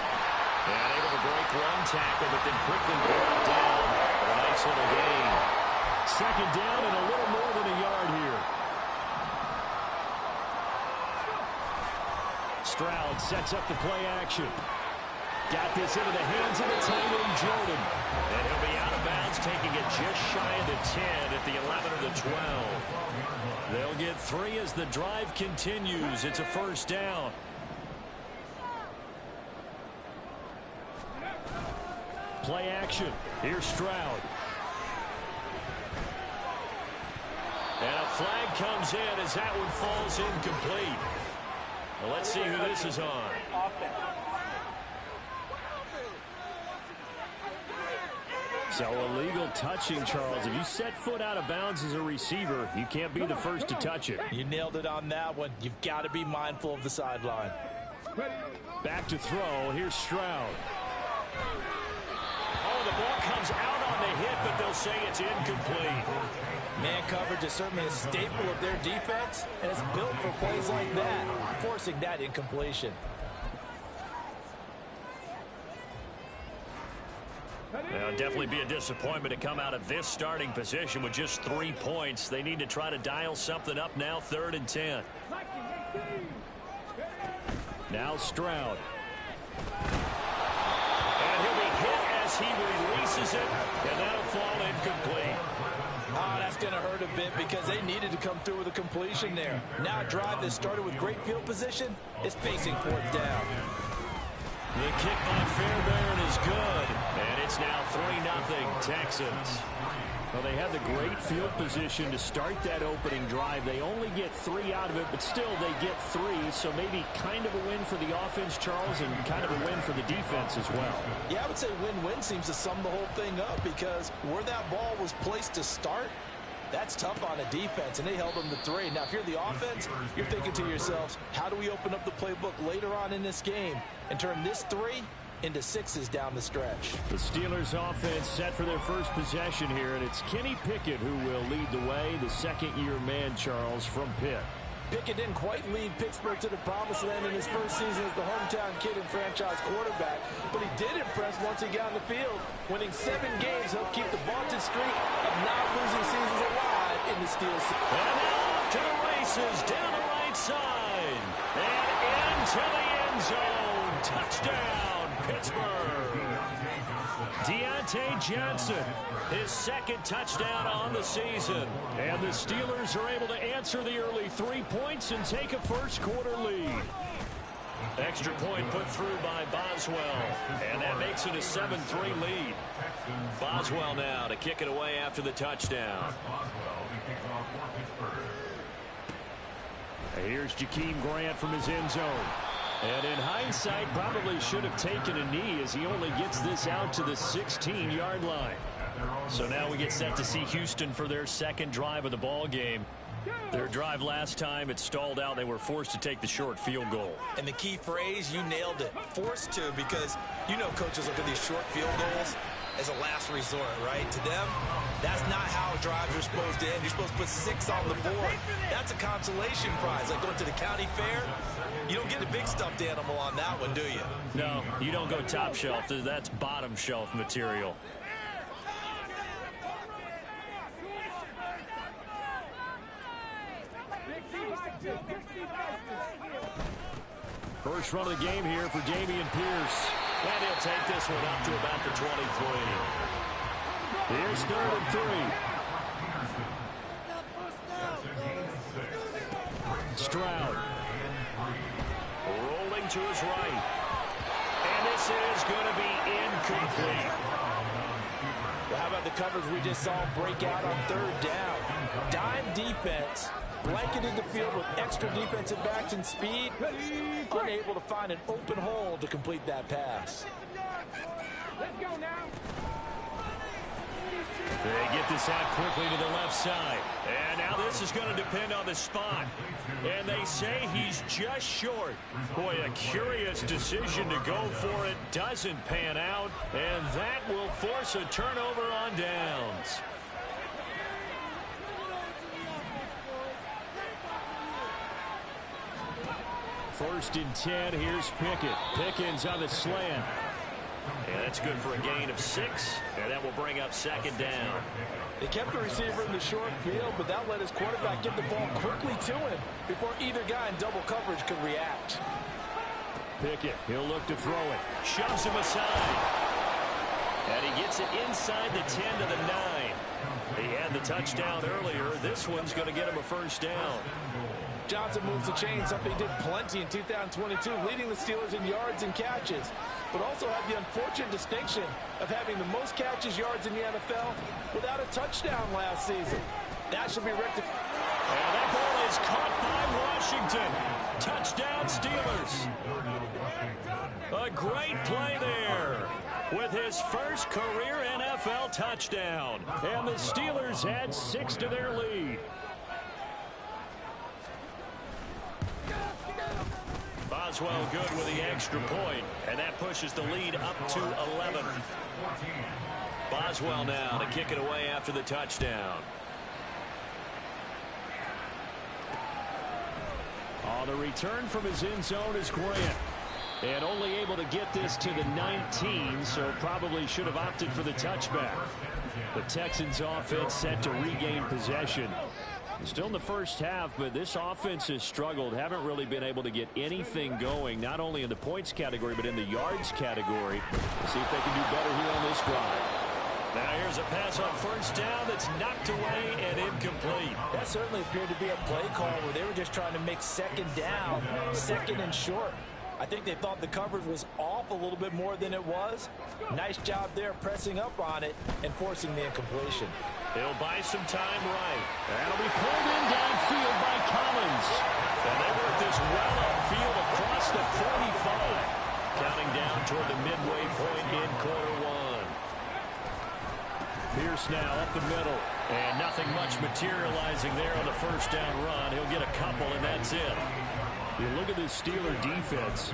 And able to break one tackle, but then quickly brought down for a nice little gain. Second down and a little more than a yard here. Stroud sets up the play action. Got this into the hands of the tight end, Jordan. And he'll be out of bounds, taking it just shy of the 10 at the 11 or the 12. They'll get 3 as the drive continues. It's a first down. Play action. Here's Stroud. And a flag comes in as that one falls incomplete. Well, let's see who this is on. So illegal touching, Charles. If you set foot out of bounds as a receiver, you can't be the first to touch it. You nailed it on that one. You've got to be mindful of the sideline. Back to throw. Here's Stroud. Oh, the ball comes out on the hit, but they'll say it's incomplete. Man coverage is certainly a staple of their defense, and it's built for plays like that, forcing that It'll definitely be a disappointment to come out of this starting position with just 3 points. They need to try to dial something up now, 3rd and 10. Now Stroud. And he'll be hit as he releases it, and that'll fall incomplete. Oh, that's going to hurt a bit because they needed to come through with a completion there. Now a drive that started with great field position is facing 4th down. The kick by Fairbairn is good, and it's now 3-0 Texans. Well, they had the great field position to start that opening drive. They only get 3 out of it, but still they get 3, so maybe kind of a win for the offense, Charles, and kind of a win for the defense as well. Yeah, I would say win-win seems to sum the whole thing up because where that ball was placed to start, that's tough on a defense, and they held them to 3. Now, if you're the offense, you're thinking to yourselves, how do we open up the playbook later on in this game and turn this 3 into 6s down the stretch? The Steelers offense set for their first possession here, and it's Kenny Pickett who will lead the way, the second-year man, Charles, from Pitt. Pickett didn't quite lead Pittsburgh to the promised land in his first season as the hometown kid and franchise quarterback, but he did impress once he got on the field. Winning 7 games helped keep the vaunted streak of non-losing seasons alive in the Steelers. And now off to the races down the right side and into the end zone. Touchdown, Pittsburgh. Deontay Johnson, his 2nd touchdown on the season. And the Steelers are able to answer the early 3 points and take a first-quarter lead. Extra point put through by Boswell, and that makes it a 7-3 lead. Boswell now to kick it away after the touchdown. Here's Jakeem Grant from his end zone. And in hindsight, probably should have taken a knee as he only gets this out to the 16-yard line. So now we get set to see Houston for their 2nd drive of the ball game. Their drive last time, it stalled out. They were forced to take the short field goal. And the key phrase, you nailed it, forced to, because you know coaches look at these short field goals. as a last resort, right? To them, that's not how drives are supposed to end. You're supposed to put 6 on the board. That's a consolation prize. Like going to the county fair, you don't get a big stuffed animal on that one, do you? No, you don't go top shelf. That's bottom shelf material. First run of the game here for Dameon Pierce. And he'll take this one up to about the 23. Here's 3rd and 3. Stroud. Rolling to his right. And this is going to be incomplete. Well, how about the coverage we just saw him break out on 3rd down? Dime defense, blanketed the field with extra defensive backs and speed, unable to find an open hole to complete that pass. Let's go now. They get this out quickly to the left side. And now this is going to depend on the spot. And they say he's just short. Boy, a curious decision to go for it. Doesn't pan out. And that will force a turnover on downs. First and 10. Here's Pickett. Pickens on the slant. And that's good for a gain of 6. And that will bring up 2nd down. They kept the receiver in the short field, but that let his quarterback get the ball quickly to him before either guy in double coverage could react. Pickett, he'll look to throw it. Shoves him aside. And he gets it inside the 10 to the 9. He had the touchdown earlier. This one's going to get him a 1st down. Johnson moves the chain, something he did plenty in 2022, leading the Steelers in yards and catches, but also had the unfortunate distinction of having the most catches yards in the NFL without a touchdown last season. That should be rectified. And that ball is caught by Washington. Touchdown, Steelers. A great play there with his first career NFL touchdown. And the Steelers add 6 to their lead. Boswell good with the extra point, and that pushes the lead up to 11. Boswell now to kick it away after the touchdown. On the return from his end zone is Grant. And only able to get this to the 19, so probably should have opted for the touchback. The Texans offense set to regain possession. Still in the first half, but this offense has struggled. Haven't really been able to get anything going, not only in the points category, but in the yards category. Let's see if they can do better here on this drive. Now here's a pass on 1st down that's knocked away and incomplete. That certainly appeared to be a play call where they were just trying to make 2nd down, 2nd and short. I think they thought the coverage was off a little bit more than it was. Nice job there pressing up on it and forcing the incompletion. He'll buy some time right. That'll be pulled in downfield by Collins. And they work this well upfield across the 45. Counting down toward the midway point in quarter 1. Pierce now up the middle. And nothing much materializing there on the 1st down run. He'll get a couple, and that's it. You look at this Steeler defense.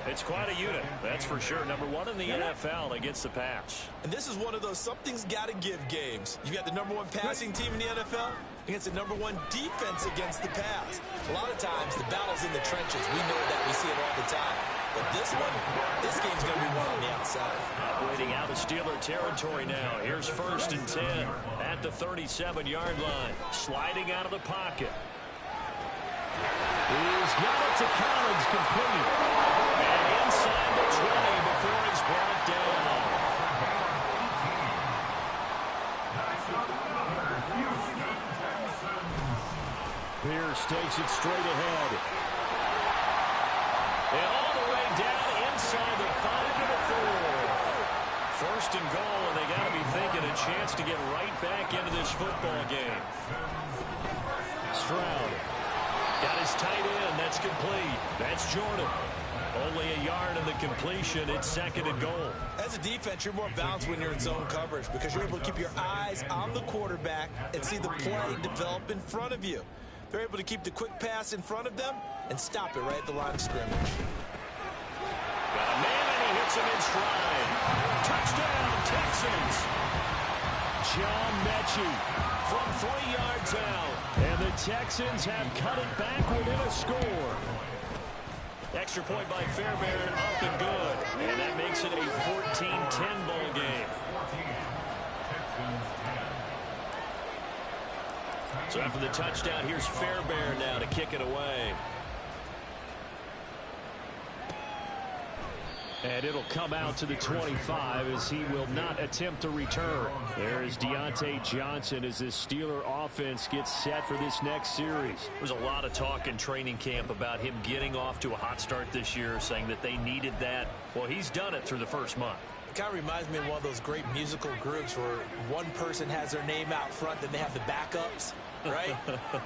It's quite a unit, that's for sure. Number 1 in the NFL against the pass. And this is one of those something's got to give games. You got the number 1 passing team in the NFL against the number 1 defense against the pass. A lot of times the battle's in the trenches. We know that. We see it all the time. But this game's going to be won on the outside. Operating out of Steeler territory now. Here's 1st and 10 at the 37-yard line. Sliding out of the pocket. He's got it to Collins, complete. And inside the 20 before he's brought down. Pierce takes it straight ahead. And all the way down inside the 5 to the 4. 1st and goal, and they got to be thinking a chance to get right back into this football game. Stroud. Got his tight end. That's complete. That's Jordan. Only a yard in the completion. It's 2nd and goal. As a defense, you're more balanced when you're in zone coverage because you're able to keep your eyes on the quarterback and see the play develop in front of you. They're able to keep the quick pass in front of them and stop it right at the line of scrimmage. Got a man, and he hits him in stride. Touchdown, Texans. John Mechie from 3 yards out. And the Texans have cut it back within a score. Extra point by Fairbairn, up and good. And that makes it a 14-10 ball game. So after the touchdown, here's Fairbairn now to kick it away. And it'll come out to the 25 as he will not attempt to return. There is Deontay Johnson as this Steeler offense gets set for this next series. There's a lot of talk in training camp about him getting off to a hot start this year, saying that they needed that. Well, he's done it through the first month. It kind of reminds me of one of those great musical groups where one person has their name out front, then they have the backups, right?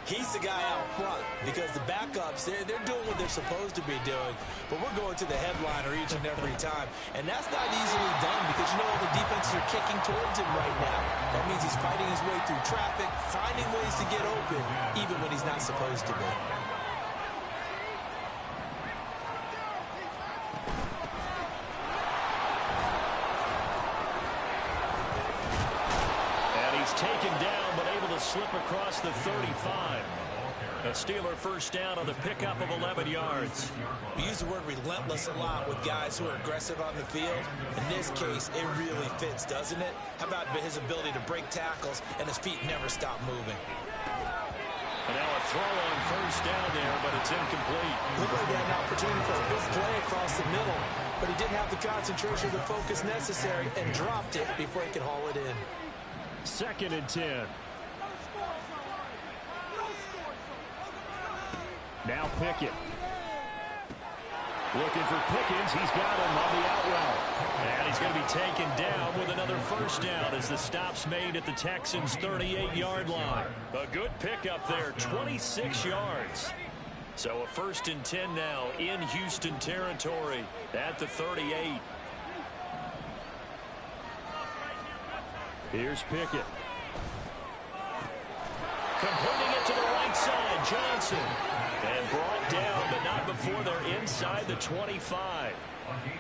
He's the guy out front because the backups, they're doing what they're supposed to be doing, but we're going to the headliner each and every time, and that's not easily done because you know all the defenses are kicking towards him right now. That means he's fighting his way through traffic, finding ways to get open, even when he's not supposed to be. Taken down, but able to slip across the 35. A Steeler first down on the pickup of 11 yards. We use the word relentless a lot with guys who are aggressive on the field. In this case, it really fits, doesn't it? How about his ability to break tackles and his feet never stop moving? And now a throw on first down there, but it's incomplete. Looked like he had an opportunity for a big play across the middle, but he didn't have the concentration or the focus necessary and dropped it before he could haul it in. 2nd and 10. Now Pickett. Looking for Pickens. He's got him on the out route. And he's going to be taken down with another first down as the stop's made at the Texans' 38-yard line. A good pickup there, 26 yards. So a 1st and 10 now in Houston territory at the 38. Here's Pickett. Completing it to the right side, Johnson. And brought down, but not before they're inside the 25.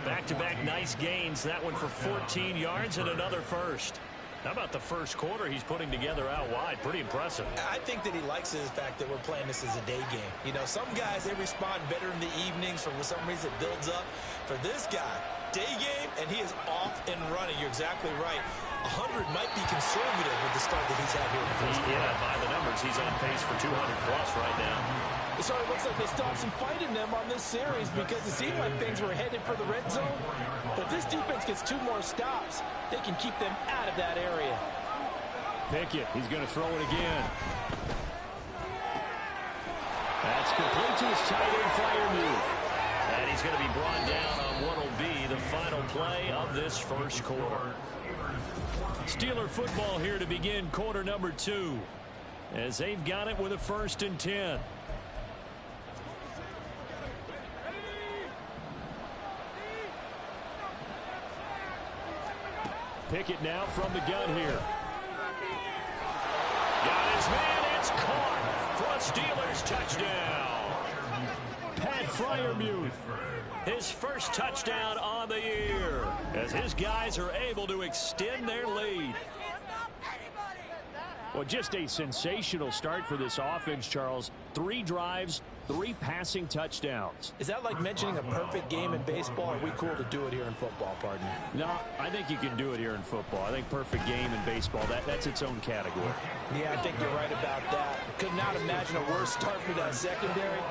Back-to-back nice gains. That one for 14 yards and another first. How about the first quarter he's putting together out wide? Pretty impressive. I think that he likes the fact that we're playing this as a day game. You know, some guys, they respond better in the evenings. For some reason, it builds up. For this guy, day game, and he is off and running. You're exactly right. 100 might be conservative with the start that he's had here in the first quarter. Yeah, by the numbers, he's on pace for 200-plus right now. So it looks like they stopped some fight in them on this series because it seemed like things were headed for the red zone. But if this defense gets 2 more stops, they can keep them out of that area. Pickett, he's going to throw it again. That's complete to his tight end flyer move. And he's going to be brought down on what will be the final play of this first quarter. Steeler football here to begin quarter number 2 as they've got it with a 1st and 10. Pickett now from the gun here. Got his man. It's caught for a Steelers touchdown. Pat Freiermuth. His first touchdown on the year as his guys are able to extend their lead. Well, just a sensational start for this offense, Charles. 3 drives, 3 passing touchdowns. Is that like mentioning a perfect game in baseball? Or are we cool to do it here in football, partner? No, I think you can do it here in football. I think perfect game in baseball, that's its own category. Yeah, I think you're right about that. Could not imagine a worse start for that secondary.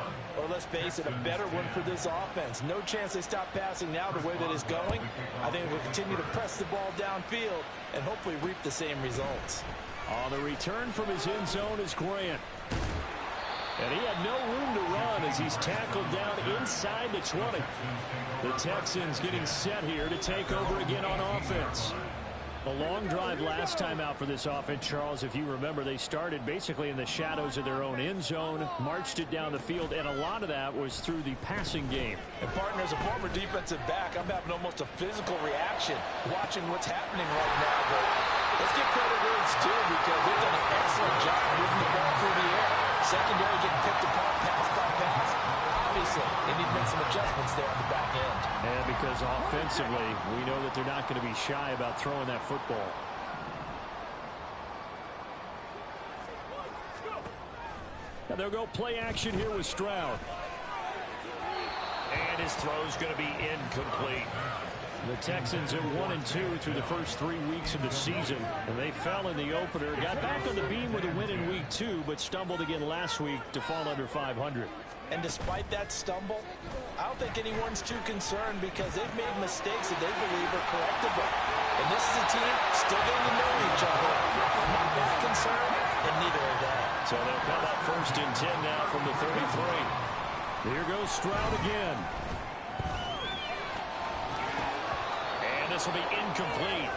Or let's face it, a better one for this offense. No chance they stop passing now the way that it's going. I think we'll continue to press the ball downfield and hopefully reap the same results. On the return from his end zone is Grant. And he had no room to run as he's tackled down inside the 20. The Texans getting set here to take over again on offense. A long drive last time out for this offense, Charles. If you remember, they started basically in the shadows of their own end zone, marched it down the field, and a lot of that was through the passing game. And partner, as a former defensive back, I'm having almost a physical reaction watching what's happening right now. But let's give credit where it's due because they've done an excellent job moving the ball through the air. Secondary getting picked apart pass by pass. Obviously, Precisely. They need to make some adjustments there on the back end. And because offensively, we know that they're not going to be shy about throwing that football. And they'll go play action here with Stroud. And his throw's going to be incomplete. The Texans at 1-2 through the first 3 weeks of the season, and they fell in the opener. Got back on the beam with a win in week 2, but stumbled again last week to fall under 500. And despite that stumble, I don't think anyone's too concerned because they've made mistakes that they believe are correctable. And this is a team still getting to know each other. I'm not that concerned, and neither are they. So they'll come up 1st and 10 now from the 33. Here goes Stroud again. And this will be incomplete.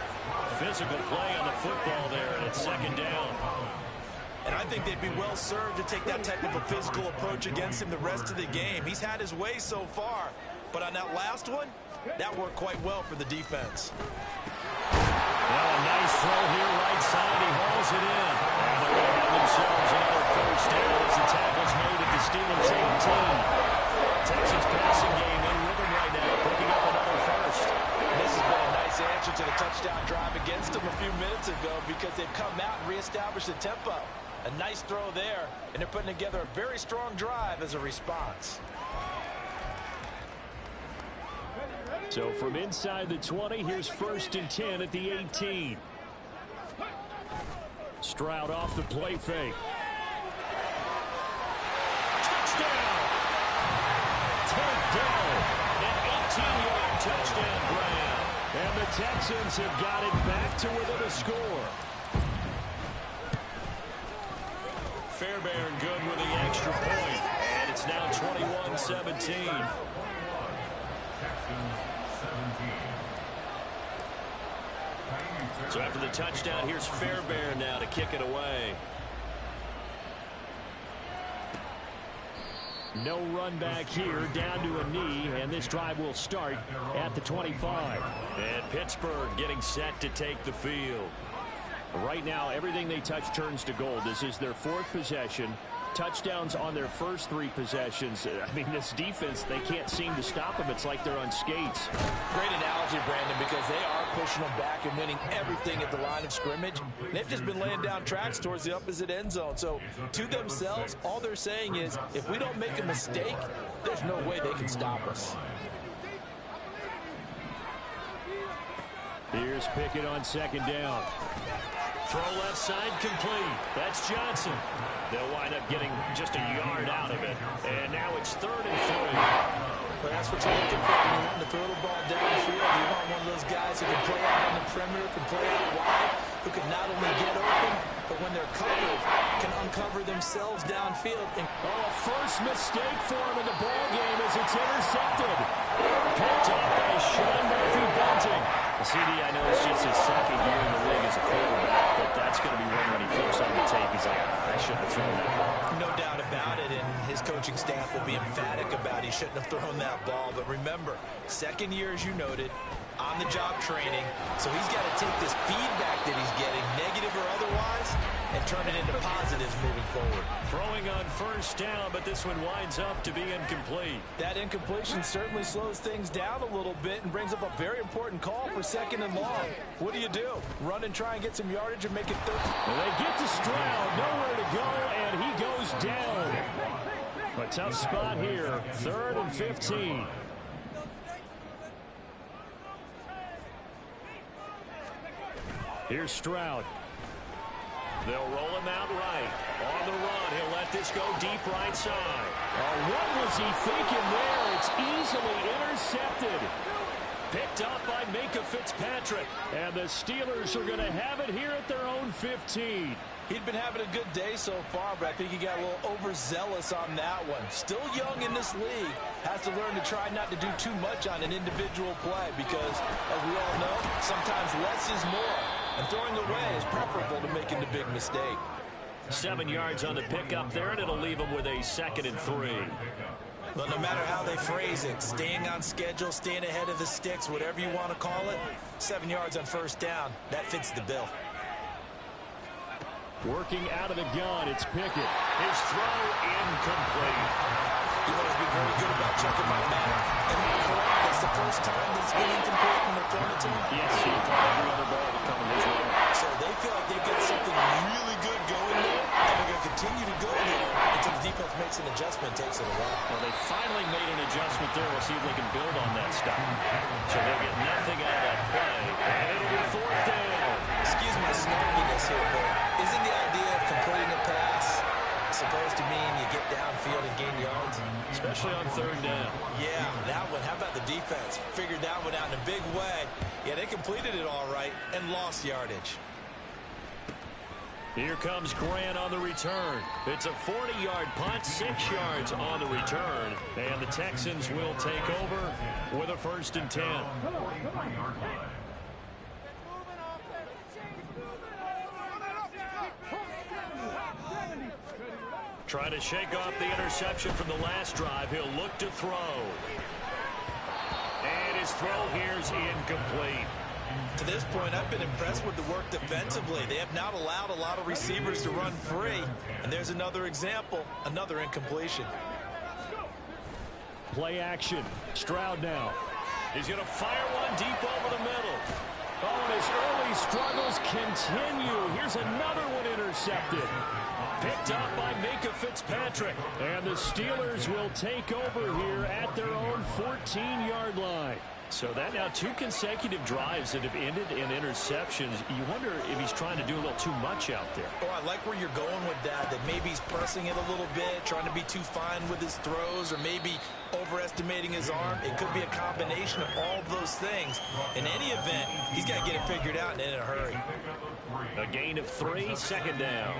Physical play on the football there, and it's 2nd down. And I think they'd be well served to take that type of a physical approach against him the rest of the game. He's had his way so far, but on that last one, that worked quite well for the defense. Well, a nice throw here, right side. He hauls it in. And they're going to have themselves another 1st down as the tackle's made at the Steelers' 18. Texans passing game in rhythm right now, picking up another 1st. This has been a nice answer to the touchdown drive against them a few minutes ago because they've come out and reestablished the tempo. A nice throw there, and they're putting together a very strong drive as a response. So from inside the 20, here's 1st and 10 at the 18. Stroud off the play fake. Touchdown! Takedown! An 18-yard touchdown grab. And the Texans have got it back to within a score. Fairbairn good with the extra point. And it's now 21-17. So after the touchdown, here's Fairbairn now to kick it away. No run back here, down to a knee, and this drive will start at the 25. And Pittsburgh getting set to take the field. Right now, everything they touch turns to gold. This is their 4th possession. Touchdowns on their first 3 possessions. I mean, this defense, they can't seem to stop them. It's like they're on skates. Great analogy, Brandon, because they are pushing them back and winning everything at the line of scrimmage. They've just been laying down tracks towards the opposite end zone. So to themselves, all they're saying is, if we don't make a mistake, there's no way they can stop us. Here's Pickett on 2nd down. Throw left side complete. That's Johnson. They'll wind up getting just a yard out of it. And now it's 3rd and 3. But that's what you're looking for when you want to throw the ball downfield. You want one of those guys who can play out on the perimeter, can play out wide, who can not only get open, but when they're covered, can uncover themselves downfield. And a first mistake for him in the ball game as it's intercepted. Picked up by Sean Murphy-Bunting. CD, I know it's just his 2nd year in the league as a quarterback, but that's going to be one when he flips on the tape. He's like, I shouldn't have thrown that ball. No doubt about it, and his coaching staff will be emphatic about he shouldn't have thrown that ball. But remember, 2nd year, as you noted, on-the-job training, so he's got to take this feedback that he's getting, negative or otherwise, and turn it into positives moving forward. Throwing on 1st down, but this one winds up to be incomplete. That incompletion certainly slows things down a little bit and brings up a very important call for 2nd and long. What do? Run and try and get some yardage and make it 3rd. Well, they get to Stroud, nowhere to go, and he goes down. A tough spot here, 3rd and 15. Here's Stroud. They'll roll him out right. On the run, he'll let this go deep right side. What was he thinking there? It's easily intercepted. Picked up by Minka Fitzpatrick. And the Steelers are going to have it here at their own 15. He'd been having a good day so far, but I think he got a little overzealous on that one. Still young in this league. Has to learn to try not to do too much on an individual play because, as we all know, sometimes less is more. And throwing away is preferable to making the big mistake. 7 yards on the pickup there, and it'll leave them with a 2nd and 3. Well, no matter how they phrase it, staying on schedule, staying ahead of the sticks, whatever you want to call it, 7 yards on 1st down, that fits the bill. Working out of the gun, it's Pickett. His throw incomplete. You want to be very good about checking my Madden. Am I correct? That's the first time that's been incomplete when they're throwing it to him? Yes, he caught every other ball that coming his way. So they feel like they've got something really good going there, and they're going to continue to go there until the defense makes an adjustment and takes it away. Well, they finally made an adjustment there. We'll see if they can build on that stuff. So they'll get nothing out of that play. And it'll be fourth down. Excuse my snarkiness here, but isn't the idea of completing a pass supposed to mean you get downfield and gain yards? Especially on third down. Yeah, that one. How about the defense? Figured that one out in a big way. Yeah, they completed it all right and lost yardage. Here comes Grant on the return. It's a 40-yard punt, 6 yards on the return. And the Texans will take over with a 1st and 10. Trying to shake off the interception from the last drive. He'll look to throw. And his throw here is incomplete. To this point, I've been impressed with the work defensively. They have not allowed a lot of receivers to run free. And there's another example, another incompletion. Play action. Stroud now. He's going to fire one deep over the middle. Oh, and his early struggles continue. Here's another one intercepted. Picked up by Minka Fitzpatrick. And the Steelers will take over here at their own 14-yard line. So that now 2 consecutive drives that have ended in interceptions. You wonder if he's trying to do a little too much out there. Oh, I like where you're going with that maybe he's pressing it a little bit, trying to be too fine with his throws, or maybe overestimating his arm. It could be a combination of all those things. In any event, he's got to get it figured out and in a hurry. A gain of 3, 2nd down.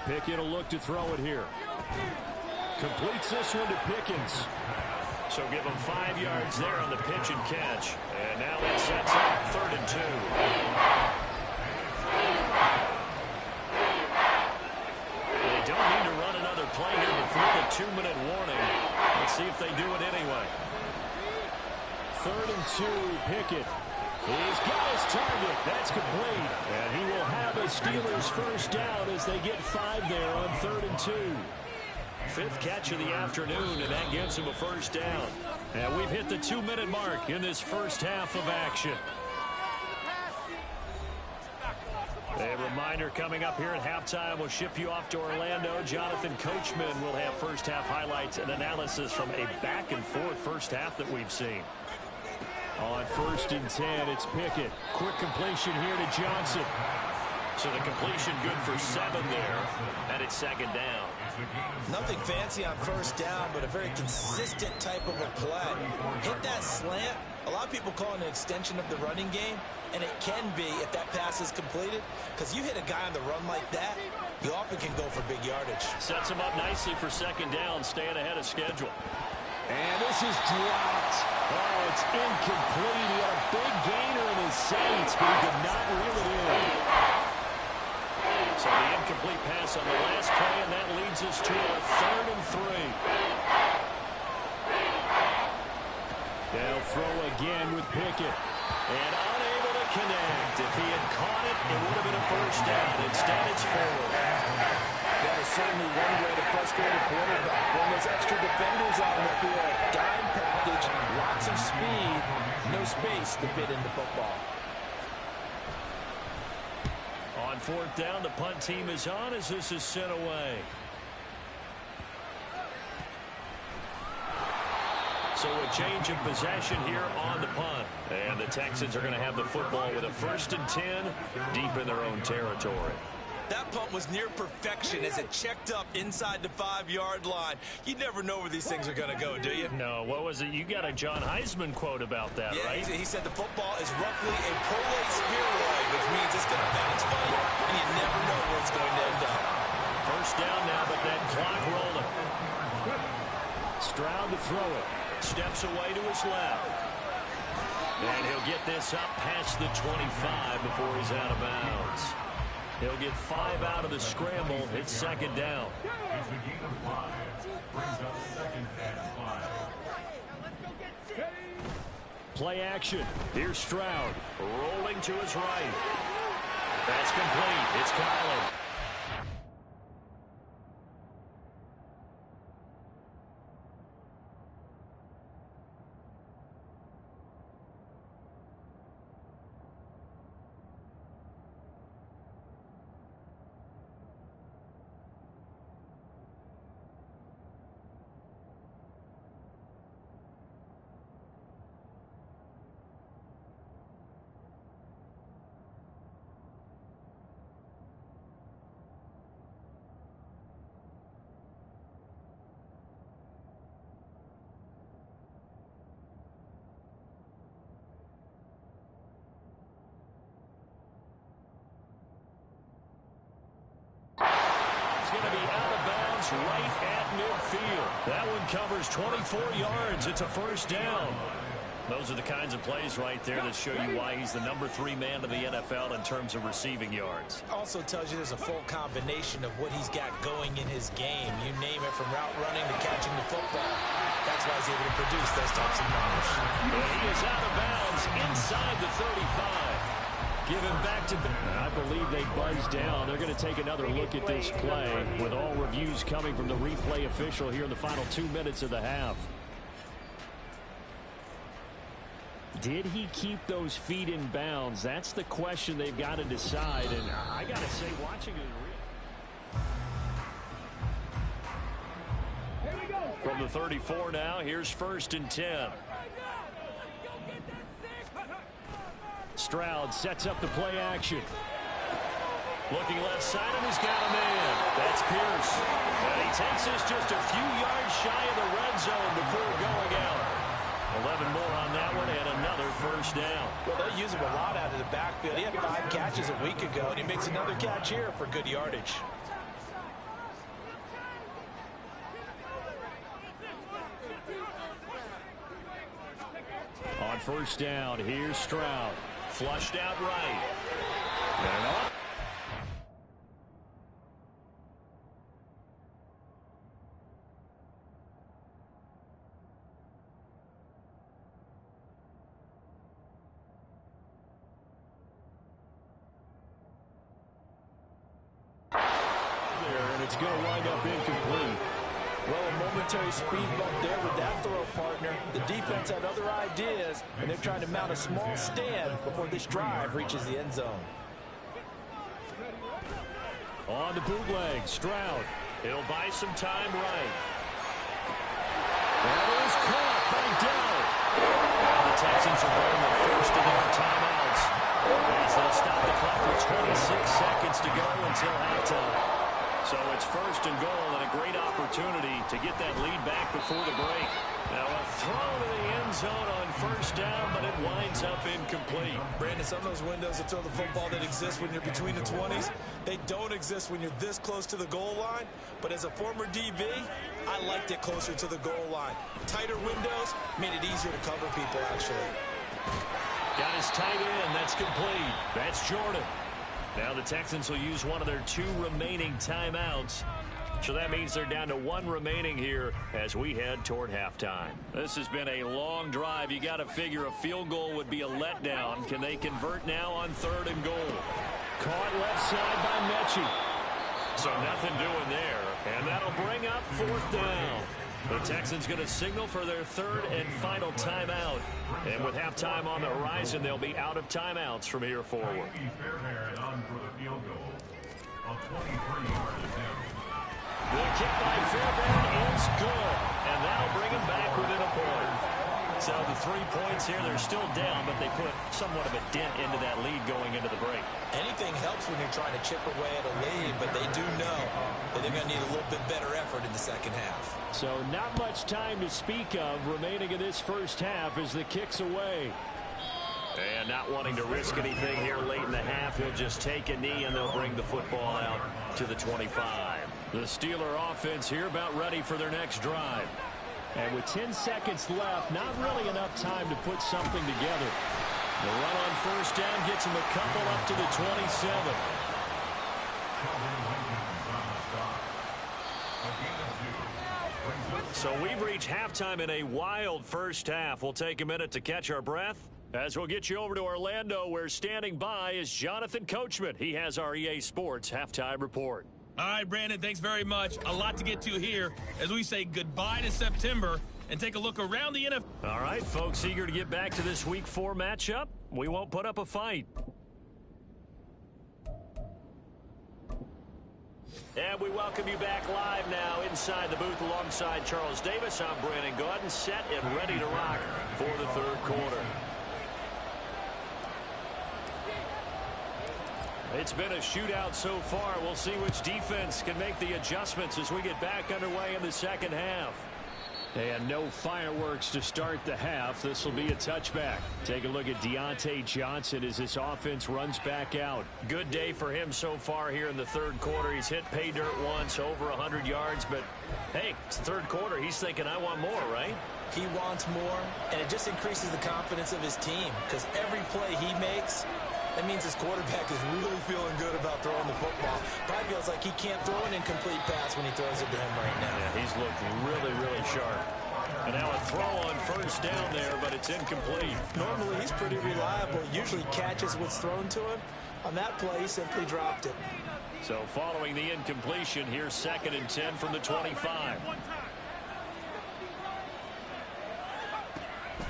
Pickett will look to throw it here. Completes this one to Pickens. So give him 5 yards there on the pitch and catch. And now that sets up 3rd and 2. They don't need to run another play here before the 2-minute warning. Let's see if they do it anyway. 3rd and 2, Pickett. He's got his target. That's complete. And he will have a Steelers 1st down as they get 5 there on 3rd and 2. 5th catch of the afternoon, and that gives him a 1st down. And we've hit the 2-minute mark in this first half of action. A reminder coming up here at halftime. We'll ship you off to Orlando. Jonathan Coachman will have first half highlights and analysis from a back-and-forth first half that we've seen. On 1st and 10, it's Pickett. Quick completion here to Johnson. So the completion good for 7 there, and it's 2nd down. Nothing fancy on 1st down, but a very consistent type of a play. Hit that slant. A lot of people call it an extension of the running game, and it can be if that pass is completed, because you hit a guy on the run like that, you often can go for big yardage. Sets him up nicely for 2nd down, staying ahead of schedule. And this is dropped. Oh, it's incomplete. He had a big gainer in his sights, but he could not reel it in. So the incomplete pass on the last play, and that leads us to a 3rd and 3. They'll throw again with Pickett. And unable to connect. If he had caught it, it would have been a 1st down. Instead, it's 4th. That is certainly one way to frustrate a quarterback. When there's extra defenders on the field, dime package, lots of speed, no space to fit into football. On 4th down, the punt team is on as this is sent away. So a change of possession here on the punt. And the Texans are going to have the football with a 1st and 10 deep in their own territory. That punt was near perfection as it checked up inside the 5-yard line. You never know where these things are going to go, do you? No, what was it? You got a John Heisman quote about that, yeah, right? He said the football is roughly a prolate spheroid, which means it's going to bounce funny, and you never know where it's going to end up. 1st down now, but that clock rolling. Stroud to throw it. Steps away to his left. And he'll get this up past the 25 before he's out of bounds. He'll get 5 out of the scramble. It's 2nd down. Play action. Here's Stroud. Rolling to his right. That's complete. It's Kyler. Going to be out of bounds right at midfield. That one covers 24 yards. It's a first down. Those are the kinds of plays right there that show you why he's the #3 man of the NFL in terms of receiving yards. Also tells you there's a full combination of what he's got going in his game. You name it, from route running to catching the football. That's why he's able to produce those types of numbers. And he is out of bounds inside the 35. Give him back to... I believe they buzzed down. They're going to take another look at this play with all reviews coming from the replay official here in the final 2 minutes of the half. Did he keep those feet in bounds? That's the question they've got to decide. And I got to say, watching it... From the 34 now, here's 1st and 10. Stroud sets up the play action. Looking left side, and he's got a man. That's Pierce. And he takes this just a few yards shy of the red zone before going out. 11 more on that one, and another first down. Well, they'll use him a lot out of the backfield. He had 5 catches a week ago, and he makes another catch here for good yardage. On first down, here's Stroud. Flushed out right. And off. And it's going to wind up incomplete. Well, a momentary speed bump there with that throw partner. The defense had other ideas, and they're trying to mount a small stand before this drive reaches the end zone. On the bootleg, Stroud. He'll buy some time right. That is caught by Dell. Now the Texans are going the first of their timeouts, as they'll stop the clock with 26 seconds to go until halftime. So it's 1st and goal, and a great opportunity to get that lead back before the break. Now a throw to the end zone on first down, but it winds up incomplete. Brandon, some of those windows to throw the football that exist when you're between the 20s, they don't exist when you're this close to the goal line. But as a former DB, I liked it closer to the goal line. Tighter windows made it easier to cover people, actually. Got his tight end. That's complete. That's Jordan. Now the Texans will use one of their 2 remaining timeouts. So that means they're down to 1 remaining here as we head toward halftime. This has been a long drive. You got to figure a field goal would be a letdown. Can they convert now on 3rd and goal? Caught left side by Mechie. So nothing doing there. And that'll bring up 4th down. The Texans going to signal for their 3rd and final timeout. And with halftime on the horizon, they'll be out of timeouts from here forward. The kick by Fairbairn is good. And that'll bring him back within a point. So the 3 points here, they're still down, but they put somewhat of a dent into that lead going into the break. Anything helps when you're trying to chip away at a lead, but they do know that they're going to need a little bit better effort in the second half. So not much time to speak of remaining in this first half as the kick's away. And not wanting to risk anything here late in the half, he'll just take a knee and they'll bring the football out to the 25. The Steeler offense here about ready for their next drive. And with 10 seconds left, not really enough time to put something together. The run on first down gets him a couple up to the 27. So we've reached halftime in a wild first half. We'll take a minute to catch our breath As we'll get you over to Orlando, where standing by is Jonathan Coachman. He has our EA Sports halftime report. All right, Brandon, thanks very much. A lot to get to here as we say goodbye to September and take a look around the NFL. All right, folks, eager to get back to this Week 4 matchup. We won't put up a fight. And we welcome you back live now inside the booth alongside Charles Davis. I'm Brandon Gaudin, set and ready to rock for the third quarter. It's been a shootout so far. We'll see which defense can make the adjustments as we get back underway in the second half. And no fireworks to start the half. This will be a touchback. Take a look at Deontay Johnson as this offense runs back out. Good day for him so far here in the third quarter. He's hit pay dirt once, over 100 yards. But, hey, it's the third quarter. He's thinking, I want more, right? He wants more, and it just increases the confidence of his team because every play he makes, that means his quarterback is really feeling good about throwing the football. Probably feels like he can't throw an incomplete pass when he throws it to him right now. Yeah, he's looked really, really sharp. And now a throw on first down there, but it's incomplete. Normally, he's pretty reliable. Usually catches what's thrown to him. On that play, he simply dropped it. So following the incompletion, here's 2nd and 10 from the 25.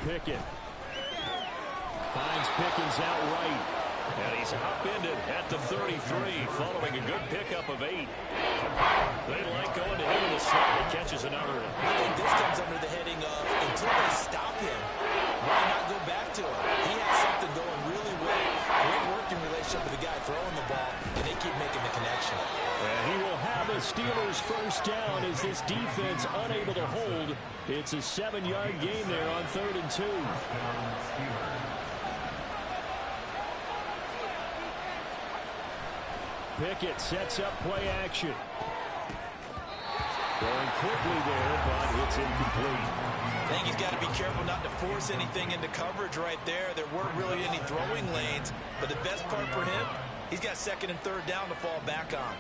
Pickett finds Pickens out right. And he's upended at the 33 following a good pickup of 8. They like going to him in the slot. He catches another one. I think this comes under the heading of until they stop him, why not go back to him? He has something going really well. Great working relationship with the guy throwing the ball, and they keep making the connection. And he will have the Steelers first down as this defense unable to hold. It's a 7-yard gain there on 3rd and 2. Pickett sets up play action. Going quickly there, but it's incomplete. I think he's got to be careful not to force anything into coverage right there. There weren't really any throwing lanes, but the best part for him, he's got 2nd and 3rd down to fall back on.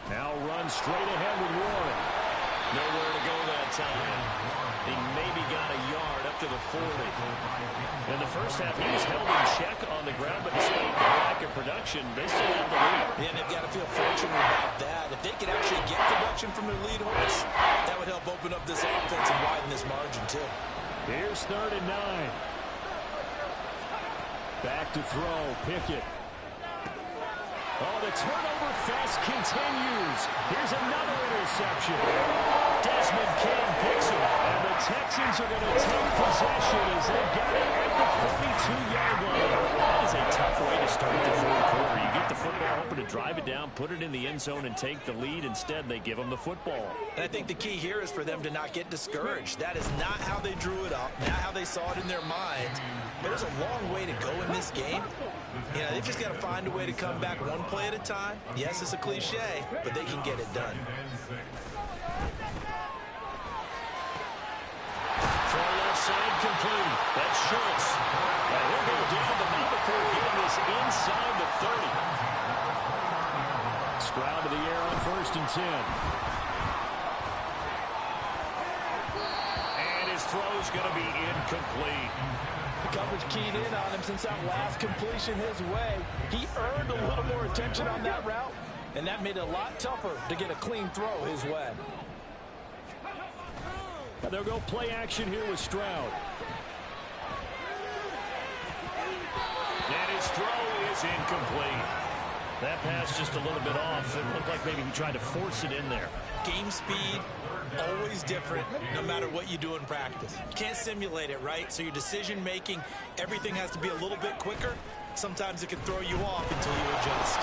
Now runs straight ahead with Warren. Nowhere to go that time. He maybe got a yard up to the 40. In the first half, he was held in check on the ground, but despite the lack of production, they still have the lead. Yeah, and they've got to feel fortunate about that. If they could actually get production from their lead horse, that would help open up this offense and widen this margin, too. Here's 3rd and 9. Back to throw, Pickett. Oh, the turnover fest continues. Here's another interception. Desmond King picks him, and the Texans are going to take possession as they've got it at the 42-yard line. That is a tough way to start the third quarter. You get the football, hoping to drive it down, put it in the end zone, and take the lead. Instead, they give them the football. And I think the key here is for them to not get discouraged. That is not how they drew it up, not how they saw it in their minds. There's a long way to go in this game. You know, they've just got to find a way to come back one play at a time. Yes, it's a cliche, but they can get it done. Throw left side complete. That's Schultz. And he'll go down, but not before getting this inside the 30. Stroud to the air on 1st and 10. And his throw's going to be incomplete. The coverage keyed in on him since that last completion his way. He earned a little more attention on that route, and that made it a lot tougher to get a clean throw his way. And they'll go play action here with Stroud. And his throw is incomplete. That pass just a little bit off. It looked like maybe he tried to force it in there. Game speed, always different, no matter what you do in practice. You can't simulate it, right? So your decision-making, everything has to be a little bit quicker. Sometimes it can throw you off until you adjust.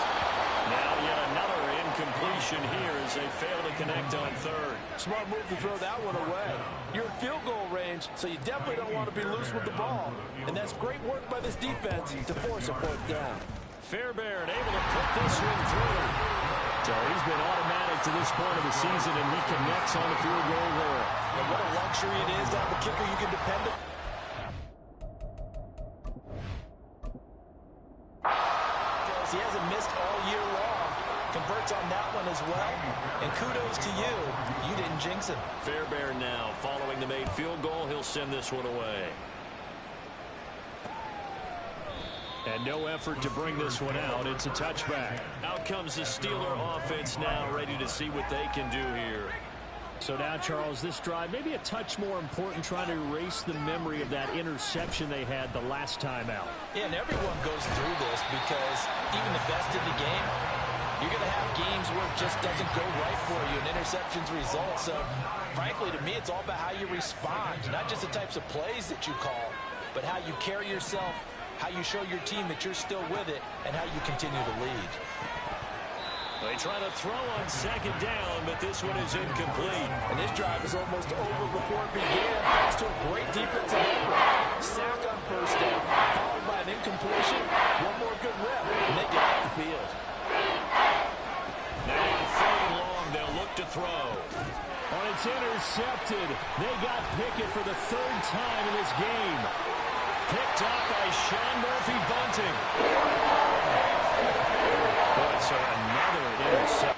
Now yet another incompletion here as they fail to connect on 3rd. Smart move to throw that one away. You're in field goal range, so you definitely don't want to be loose with the ball. And that's great work by this defense to force a 4th down. Fairbairn able to put this one through. So he's been automatic to this point of the season, and he connects on the field goal there. And what a luxury it is to have a kicker you can depend on. He hasn't missed all year long. converts on that one as well. And kudos to you. You didn't jinx him. Fairbairn now following the made field goal. He'll send this one away. And no effort to bring this one out. It's a touchback. Out comes the Steeler offense now, ready to see what they can do here. So now, Charles, this drive maybe a touch more important, trying to erase the memory of that interception they had the last time out. Yeah, and everyone goes through this because even the best in the game, you're going to have games where it just doesn't go right for you, and interceptions result. So, frankly, to me, it's all about how you respond, not just the types of plays that you call, but how you carry yourself, how you show your team that you're still with it, and how you continue to lead. They try to throw on second down, but this one is incomplete. And this drive is almost over before it began. Thanks to a great defensive effort. Sack on first down, followed by an incompletion. One more good rep, and they get off the field. Now on third and long, they'll look to throw. Oh, it's intercepted. They got Pickett for the third time in this game. Picked up by Sean Murphy-Bunting. So another interception.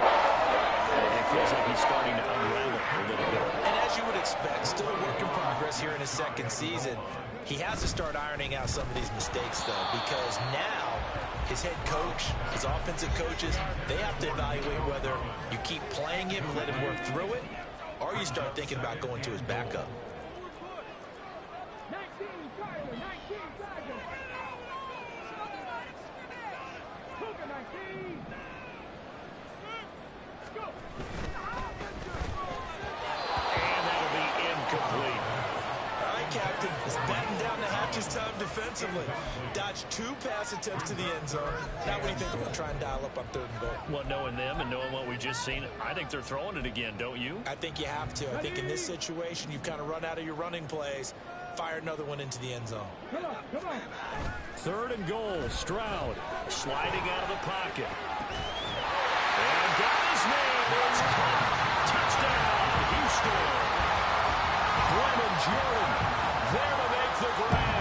It feels like he's starting to unravel a little bit. And as you would expect, still a work in progress here in his second season. He has to start ironing out some of these mistakes, though, because now his head coach, his offensive coaches, they have to evaluate whether you keep playing him and let him work through it, or you start thinking about going to his backup. Time defensively. Dodged 2 pass attempts to the end zone. Now what do you think they're going to try and dial up on third and goal? Well, knowing them and knowing what we just seen, I think they're throwing it again, don't you? I think you have to. I think in this situation, you've kind of run out of your running plays. Fire another one into the end zone. Come on. Third and goal. Stroud sliding out of the pocket. And got his man. It's caught. Touchdown, Houston. Brennan Jordan there to make the grab.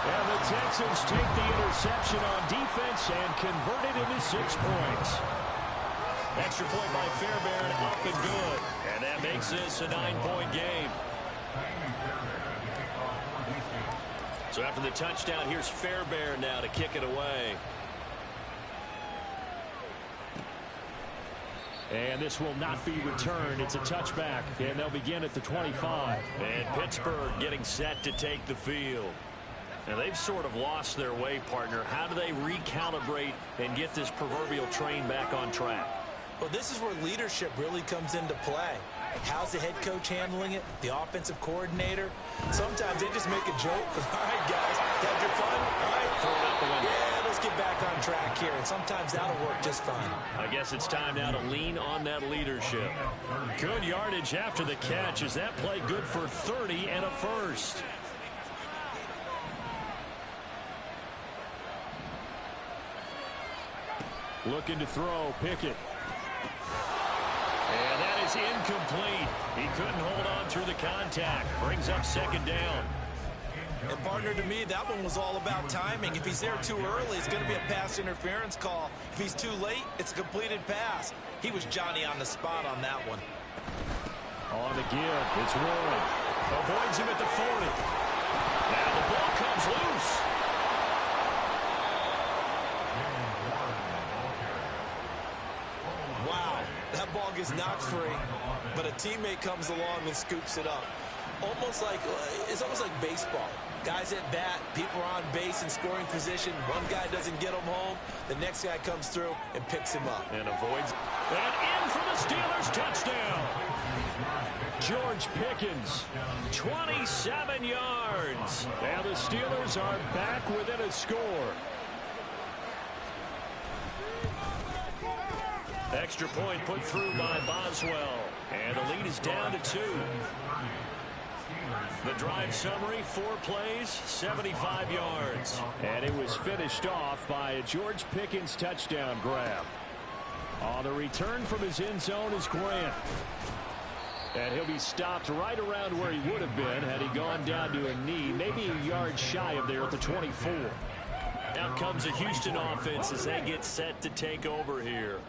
And the Texans take the interception on defense and convert it into 6 points. Extra point by Fairbairn, up and good. And that makes this a 9-point game. So after the touchdown, here's Fairbairn now to kick it away. And this will not be returned. It's a touchback, and they'll begin at the 25. And Pittsburgh getting set to take the field. Now, they've sort of lost their way, partner. How do they recalibrate and get this proverbial train back on track? Well, this is where leadership really comes into play. How's the head coach handling it? The offensive coordinator? Sometimes they just make a joke. All right, guys, had your fun? All right, throw it out the window. Yeah, let's get back on track here. And sometimes that'll work just fine. I guess it's time now to lean on that leadership. Good yardage after the catch. Is that play good for 30 and a first? Looking to throw, Pickett. And that is incomplete. He couldn't hold on through the contact. Brings up second down. And, partner, to me, that one was all about timing. If he's there too early, it's going to be a pass interference call. If he's too late, it's a completed pass. He was Johnny on the spot on that one. On the give, it's Warren. Avoids him at the 40. Now the ball comes loose. That ball gets knocked free, but a teammate comes along and scoops it up. It's almost like baseball. Guys at bat, people are on base in scoring position. One guy doesn't get him home. The next guy comes through and picks him up. And avoids. And in for the Steelers touchdown. George Pickens, 27 yards. And the Steelers are back within a score. Extra point put through by Boswell. And the lead is down to 2. The drive summary, 4 plays, 75 yards. And it was finished off by a George Pickens touchdown grab. On the return from his end zone is Grant. And he'll be stopped right around where he would have been had he gone down to a knee, maybe a yard shy of there at the 24. Out comes the Houston offense as they get set to take over here.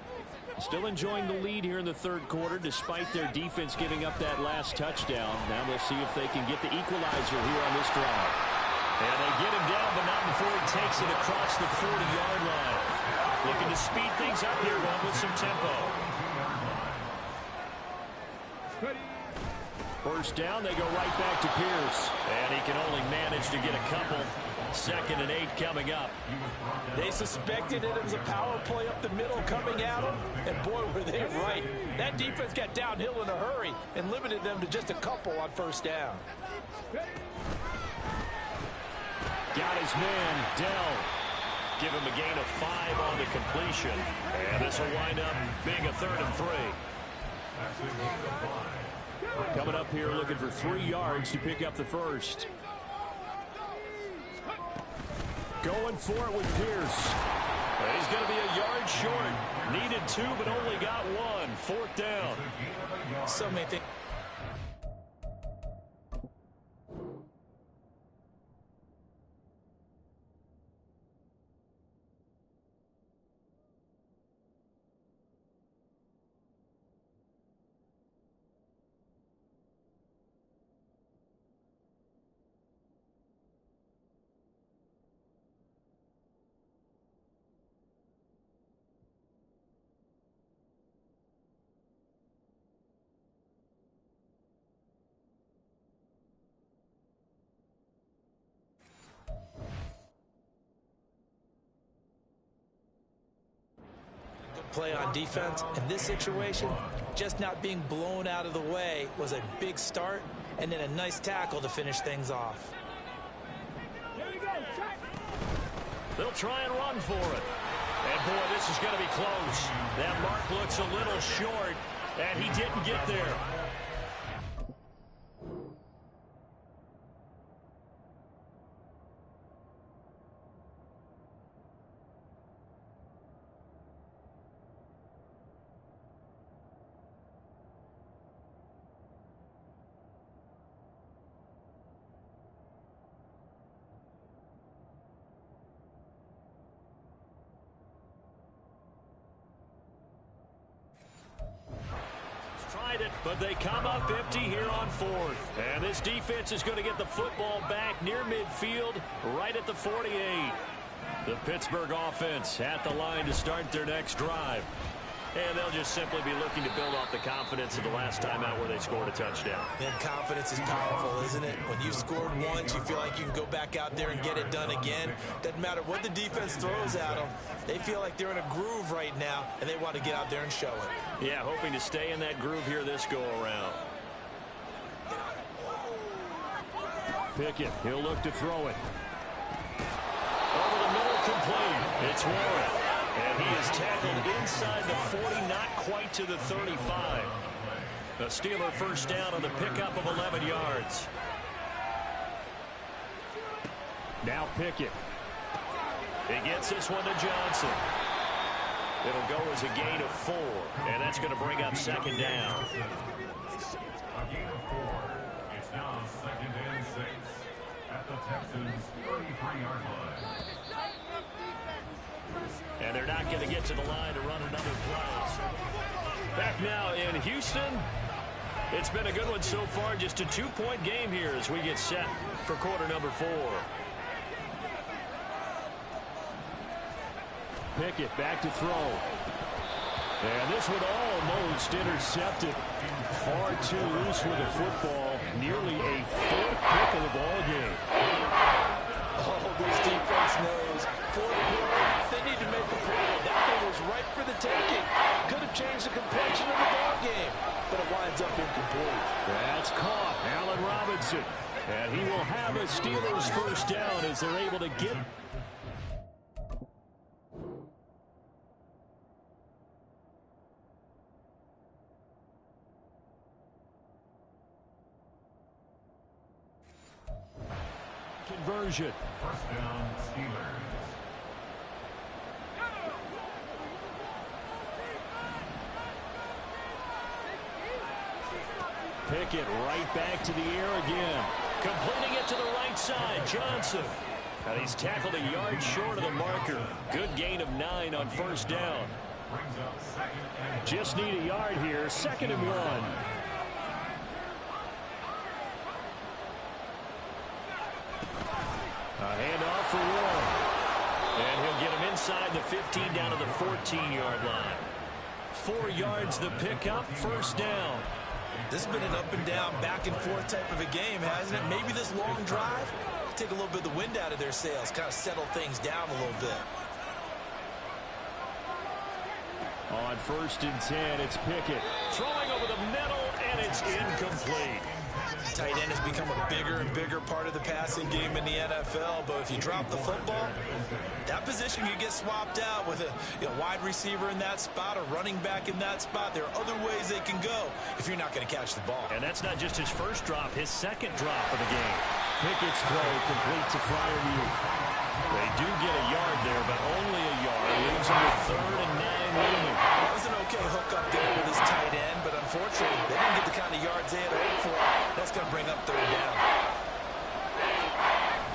Still enjoying the lead here in the third quarter despite their defense giving up that last touchdown. Now we'll see if they can get the equalizer here on this drive. And they get him down, but not before he takes it across the 40-yard line. Looking to speed things up here, going with some tempo. First down, they go right back to Pierce. And he can only manage to get a couple. 2nd and 8 coming up. They suspected it was a power play up the middle coming at them, and boy, were they right. That defense got downhill in a hurry and limited them to just a couple on first down. Got his man, Dell. Give him a gain of 5 on the completion. And this will wind up being a 3rd and 3. Coming up here looking for 3 yards to pick up the first. Going for it with Pierce. He's going to be a yard short. Needed 2, but only got 1. 4th down. So many things. Play on defense. In this situation, just not being blown out of the way was a big start, and then a nice tackle to finish things off. They'll try and run for it. And boy, this is going to be close. That mark looks a little short, and he didn't get there. But they come up empty here on 4th. And this defense is going to get the football back near midfield, right at the 48. The Pittsburgh offense at the line to start their next drive. And they'll just simply be looking to build off the confidence of the last time out where they scored a touchdown. And confidence is powerful, isn't it? When you've scored once, you feel like you can go back out there and get it done again. Doesn't matter what the defense throws at them. They feel like they're in a groove right now, and they want to get out there and show it. Yeah, hoping to stay in that groove here this go-around. Pickett, he'll look to throw it. Over the middle, complete. It's Warren. And he is tackled inside the 40, not quite to the 35. A Steeler first down on the pickup of 11 yards. Now Pickett. He gets this one to Johnson. It'll go as a gain of 4, and that's going to bring up 2nd down. A gain of 4. It's now 2nd and 6 at the Texans' 33-yard line. And they're not going to get to the line to run another play. Back now in Houston. It's been a good one so far. Just a 2-point game here as we get set for quarter number 4. Pickett back to throw. And this one almost intercepted. Far too loose with the football. Nearly a 4th pick of the ball game. Oh, this defense knows. 4th quarter, they need to make a play. That one was right for the taking. Could have changed the complexion of the ball game, but it winds up incomplete. That's caught. Allen Robinson. And he will have a Steelers first down as they're able to get. Conversion. First down, Steelers. Pickett right back to the air again. Completing it to the right side, Johnson. And he's tackled a yard short of the marker. Good gain of 9 on first down. Just need a yard here. 2nd and 1. A handoff for Warren. And he'll get him inside the 15 down to the 14-yard line. 4 yards the pickup, first down. This has been an up and down, back and forth type of a game, hasn't it? Maybe this long drive, take a little bit of the wind out of their sails, kind of settle things down a little bit. On 1st and 10, it's Pickett. Throwing over the middle, and it's incomplete. Tight end has become a bigger and bigger part of the passing game in the NFL, but if you drop the football, that position could get swapped out with a wide receiver in that spot, a running back in that spot. There are other ways they can go if you're not going to catch the ball. And that's not just his first drop, his second drop of the game. Pickett's throw complete to Freiermuth. They do get a yard there, but only a yard. Leaves him with 3rd and 9 remaining. That was an okay hook up there with his tight end, but unfortunately, they didn't get the kind of yards they had hoped for. That's going to bring up 3rd down.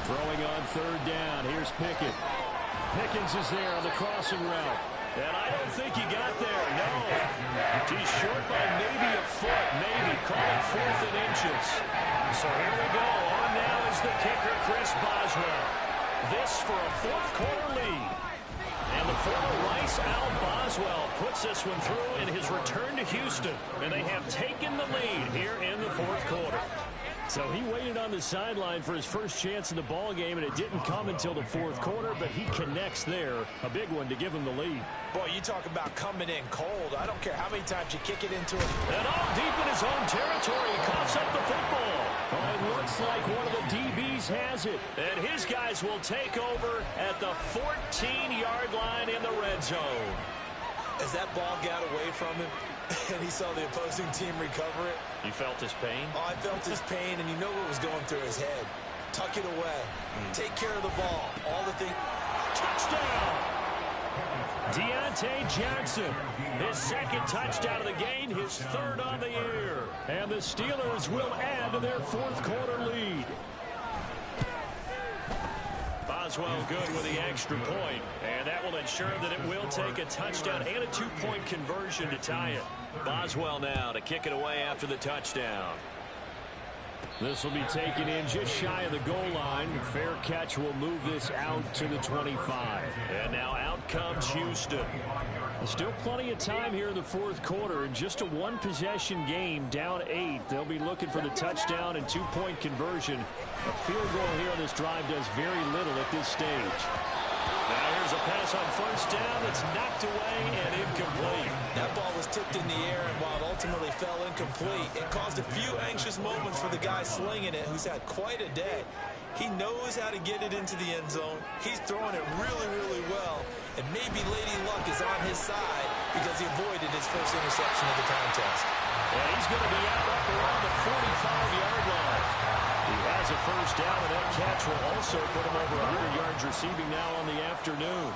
Throwing on 3rd down. Here's Pickett. Pickens is there on the crossing route. And I don't think he got there, no. He's short by maybe a foot, maybe. Call it 4th and inches. So here we go. On now is the kicker, Chris Boswell. This for a 4th quarter lead. And the former Rice Al Boswell puts this one through in his return to Houston. And they have taken the lead here in the 4th quarter. So he waited on the sideline for his first chance in the ball game, and it didn't come until the 4th quarter, but he connects there. A big one to give him the lead. Boy, you talk about coming in cold. I don't care how many times you kick it into him. And all deep in his own territory, he coughs up the football. Oh, it looks like one of the DBs has it. And his guys will take over at the 14-yard line in the red zone. As that ball got away from him, and he saw the opposing team recover it. You felt his pain? Oh, I felt his pain, and you know what was going through his head. Tuck it away. Take care of the ball. All the things. Touchdown! Deontay Johnson, his 2nd touchdown of the game, his 3rd on the year. And the Steelers will add to their 4th quarter lead. Boswell good with the extra point, and that will ensure that it will take a touchdown and a 2-point conversion to tie it. Boswell now to kick it away after the touchdown. This will be taken in just shy of the goal line. Fair catch will move this out to the 25. And now out comes Houston. Still plenty of time here in the 4th quarter. In just a 1-possession game, down 8. They'll be looking for the touchdown and 2-point conversion. A field goal here on this drive does very little at this stage. Now here's a pass on first down that's knocked away and incomplete. That ball was tipped in the air, and while it ultimately fell incomplete, it caused a few anxious moments for the guy slinging it, who's had quite a day. He knows how to get it into the end zone. He's throwing it really, really well, and maybe Lady Luck is on his side because he avoided his first interception of the contest. And he's going to be out up around the 45-yard line. He has a first down, and that catch will also put him over 100 yards receiving now on the afternoon.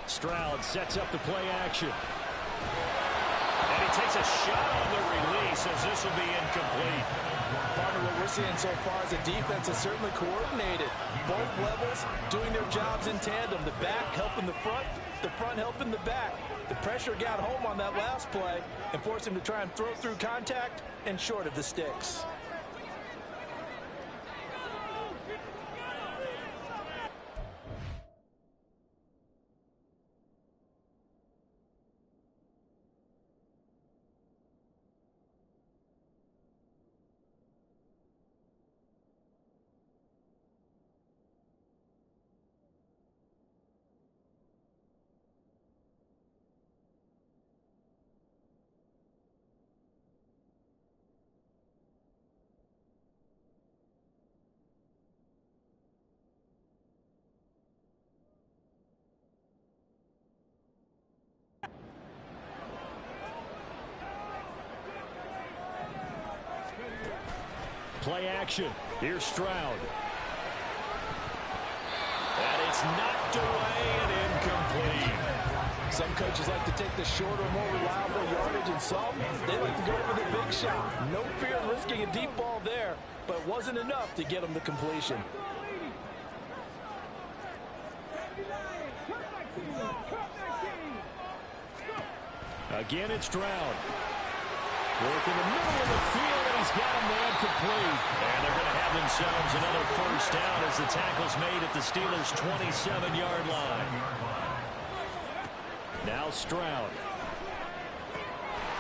Stroud sets up the play action. And he takes a shot on the release as this will be incomplete. Partner, what we're seeing so far is the defense is certainly coordinated. Both levels doing their jobs in tandem. The back helping the front helping the back. The pressure got home on that last play and forced him to try and throw through contact and short of the sticks. Play action. Here's Stroud. And it's knocked away and incomplete. Some coaches like to take the shorter, more reliable yardage, and some, they like to go for the big shot. No fear of risking a deep ball there, but it wasn't enough to get them the completion. Again, it's Stroud. Work in the middle of the field, and he's got a man complete. And they're going to have themselves another first down as the tackle's made at the Steelers' 27-yard line. Now Stroud.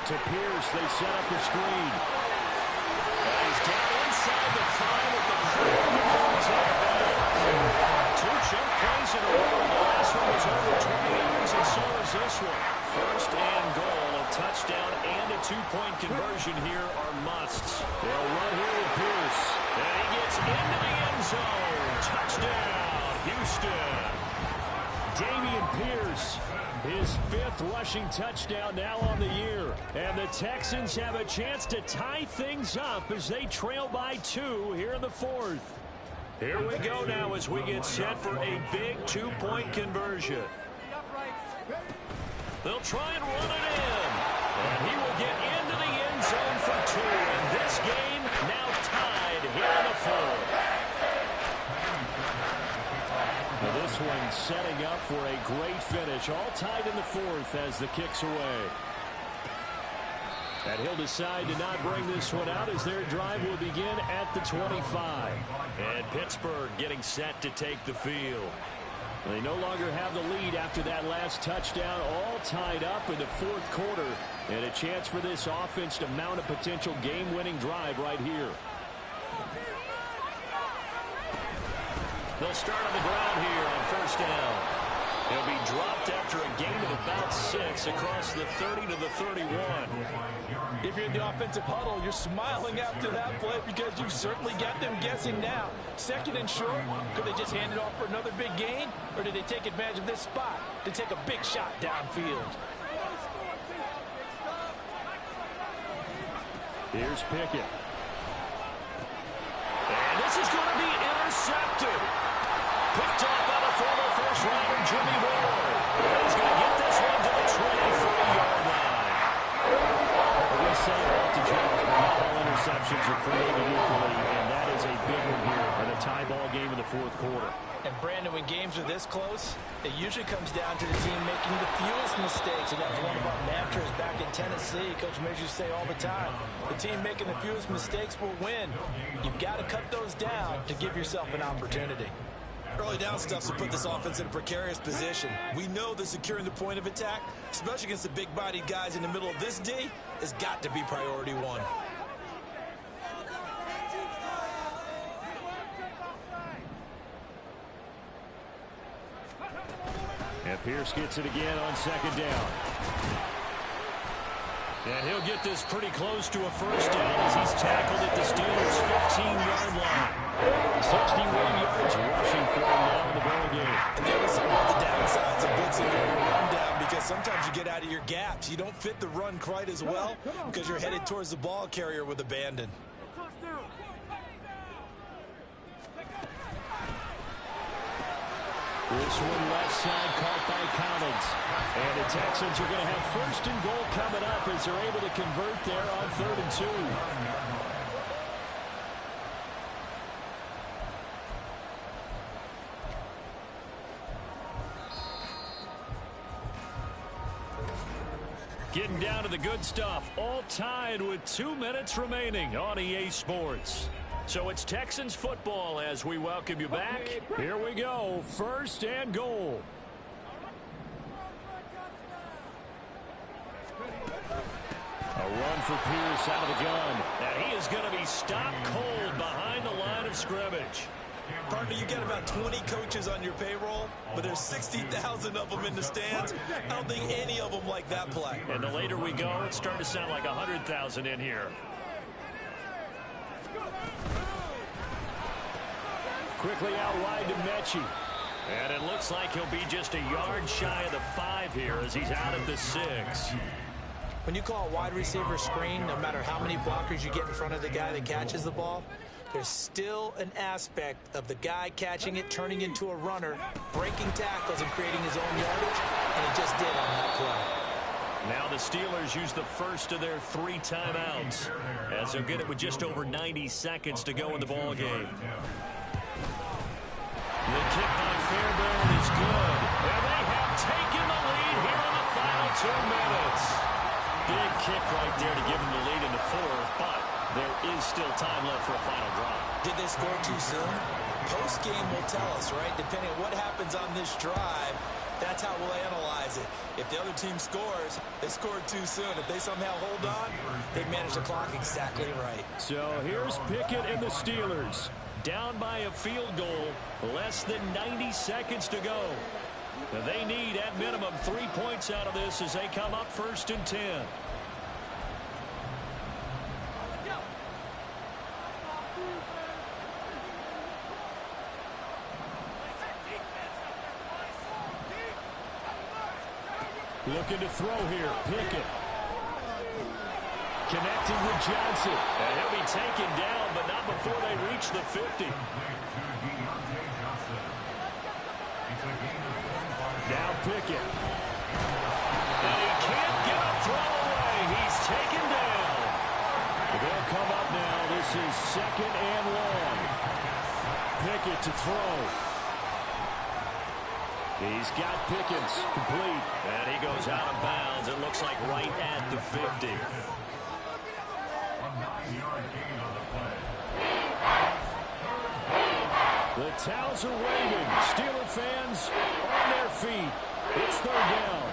To Pierce, they set up the screen. And he's down inside the 5 at the 4. 2 chunk plays in a row. The last one was over 20 yards, and so is this one. First and goal. A touchdown and a 2-point conversion here are musts. They'll run here with Pierce. And he gets into the end zone. Touchdown, Houston. Dameon Pierce, his 5th rushing touchdown now on the year. And the Texans have a chance to tie things up as they trail by 2 here in the 4th. Here we go now as we get set for a big 2-point conversion. They'll try and run it in. And he will get into the end zone for 2. And this game now tied here in the 4th. Now this one setting up for a great finish. All tied in the 4th as the kick's away. And he'll decide to not bring this one out as their drive will begin at the 25. And Pittsburgh getting set to take the field. They no longer have the lead after that last touchdown, all tied up in the 4th quarter. And a chance for this offense to mount a potential game-winning drive right here. They'll start on the ground here on first down. He'll be dropped after a gain of about 6 across the 30 to the 31. If you're in the offensive huddle, you're smiling after that play because you've certainly got them guessing now. 2nd and short, could they just hand it off for another big gain? Or did they take advantage of this spot to take a big shot downfield? Here's Pickett. And this is going to be intercepted. Picked off by the former first-rounder Jimmy Ward. He's going to get this one to the 23-yard line. We say it often, Charles, but not all interceptions are created equally, and that is a big one here in a tie ball game in the 4th quarter. And Brandon, when games are this close, it usually comes down to the team making the fewest mistakes, and that's one of our mantras back in Tennessee. Coach Majors used to say all the time, the team making the fewest mistakes will win. You've got to cut those down to give yourself an opportunity. Early down stuff to put this offense in a precarious position. We know that securing the point of attack, especially against the big-bodied guys in the middle of this D, has got to be priority 1. And Pierce gets it again on 2nd down. And he'll get this pretty close to a first down as he's tackled at the Steelers' 15-yard line. 61 yards rushing for him now in the ball game. And there was some of the downsides of blitzing your run down because sometimes you get out of your gaps. You don't fit the run quite as well because you're headed towards the ball carrier with abandon. This one left side caught by Collins. And the Texans are going to have 1st and goal coming up as they're able to convert there on 3rd and 2. Getting down to the good stuff. All tied with 2 minutes remaining on EA Sports. So it's Texans football as we welcome you back. Here we go. 1st and goal. A run for Pierce out of the gun. And he is going to be stopped cold behind the line of scrimmage. Partner, you got about 20 coaches on your payroll, but there's 60,000 of them in the stands. I don't think any of them like that play. And the later we go, it's starting to sound like 100,000 in here. Quickly out wide to Mechie. And it looks like he'll be just a yard shy of the 5 here as he's out at the 6. When you call a wide receiver screen, no matter how many blockers you get in front of the guy that catches the ball, there's still an aspect of the guy catching it, turning into a runner, breaking tackles and creating his own yardage, and he just did on that play. Now the Steelers use the first of their 3 timeouts as they'll get it with just over 90 seconds to go in the ball game. The kick by Fairbairn is good, and they have taken the lead here in the final 2 minutes. Big kick right there to give them the lead in the 4th, but there is still time left for a final drive. Did they score too soon? Post-game will tell us, right? Depending on what happens on this drive, that's how we'll analyze it. If the other team scores, they scored too soon. If they somehow hold on, they manage the clock exactly right. So here's Pickett and the Steelers. Down by a field goal, less than 90 seconds to go. They need, at minimum, 3 points out of this as they come up 1st and 10. Looking to throw here. Pickett. Connecting with Johnson. And he'll be taken down, but not before they reach the 50. Now Pickett. And he can't get a throw away. He's taken down. They'll come up now. This is 2nd and long. Pickett to throw. He's got Pickens complete. And he goes out of bounds. It looks like right at the 50. The towels are waving. Steeler fans on their feet. It's 3rd down.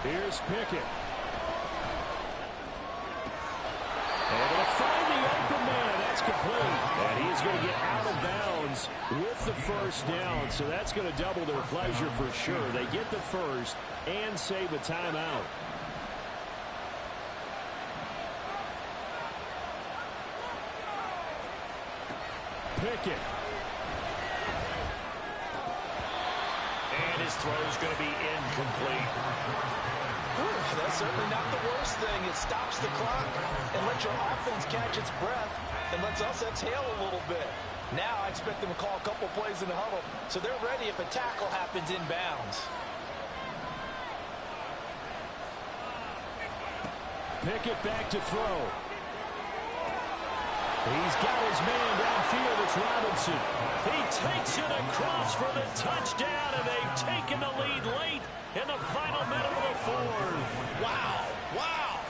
Here's Pickett. Able to find the open man. That's complete. And he's going to get out of bounds with the 1st down. So that's going to double their pleasure for sure. They get the 1st and save a timeout. Pickett. And his throw's going to be incomplete. That's certainly not the worst thing. It stops the clock and lets your offense catch its breath and lets us exhale a little bit. Now I expect them to call a couple plays in the huddle so they're ready if a tackle happens inbounds. Pickett back to throw. He's got his man downfield. It's Robinson. He takes it across for the touchdown, and they've taken the lead late in the final minute of the 4th. Wow. Wow.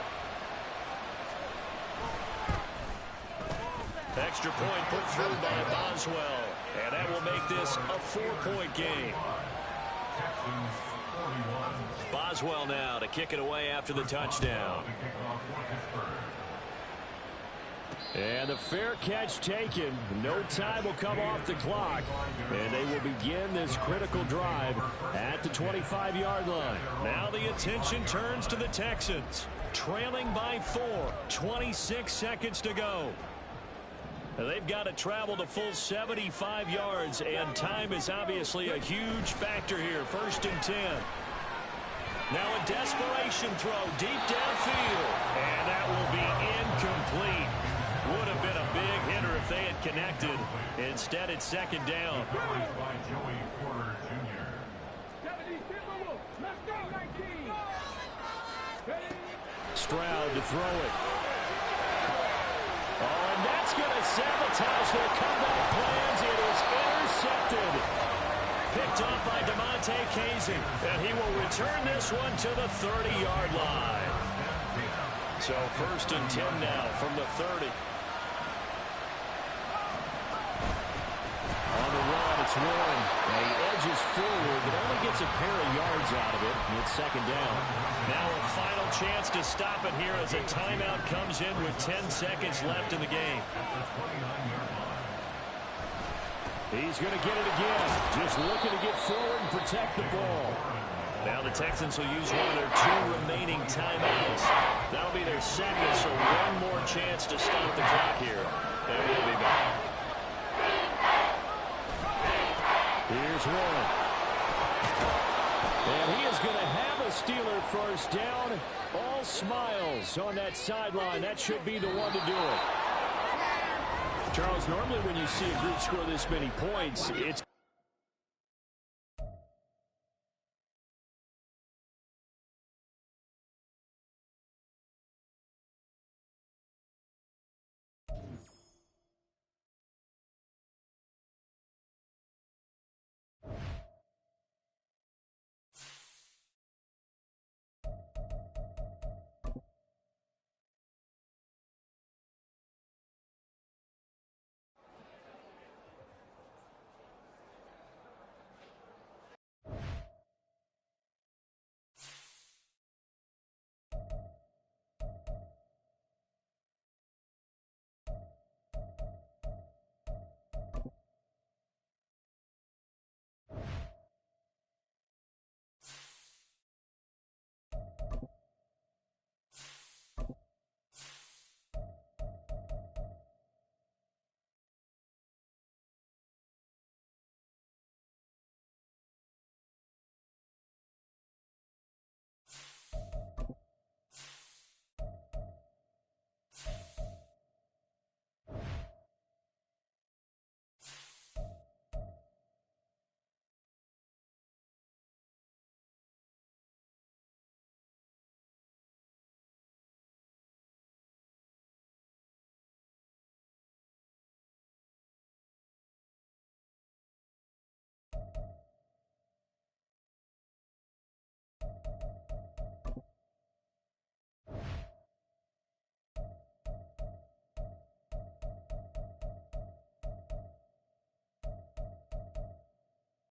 Extra point put through by Boswell, and that will make this a 4-point game. Boswell now to kick it away after the touchdown. And the fair catch taken. No time will come off the clock. And they will begin this critical drive at the 25-yard line. Now the attention turns to the Texans. Trailing by 4. 26 seconds to go. They've got to travel the full 75 yards, and time is obviously a huge factor here. 1st and 10. Now a desperation throw deep downfield. And that will be incomplete. Would have been a big hitter if they had connected. Instead, it's 2nd down. Stroud to throw it. Oh, and that's going to sabotage their comeback plans. It is intercepted. Picked off by DeMonte Casey. And he will return this one to the 30-yard line. So 1st and 10 now from the 30. On the run, it's Warren. He edges forward, but only gets a pair of yards out of it. And it's 2nd down. Now a final chance to stop it here as a timeout comes in with 10 seconds left in the game. He's going to get it again. Just looking to get forward and protect the ball. Now the Texans will use one of their 2 remaining timeouts. That'll be their 2nd, so one more chance to stop the clock here. And we'll be back. Here's Warren. And he is going to have a Steeler first down. All smiles on that sideline. That should be the one to do it. Charles, normally when you see a group score this many points, it's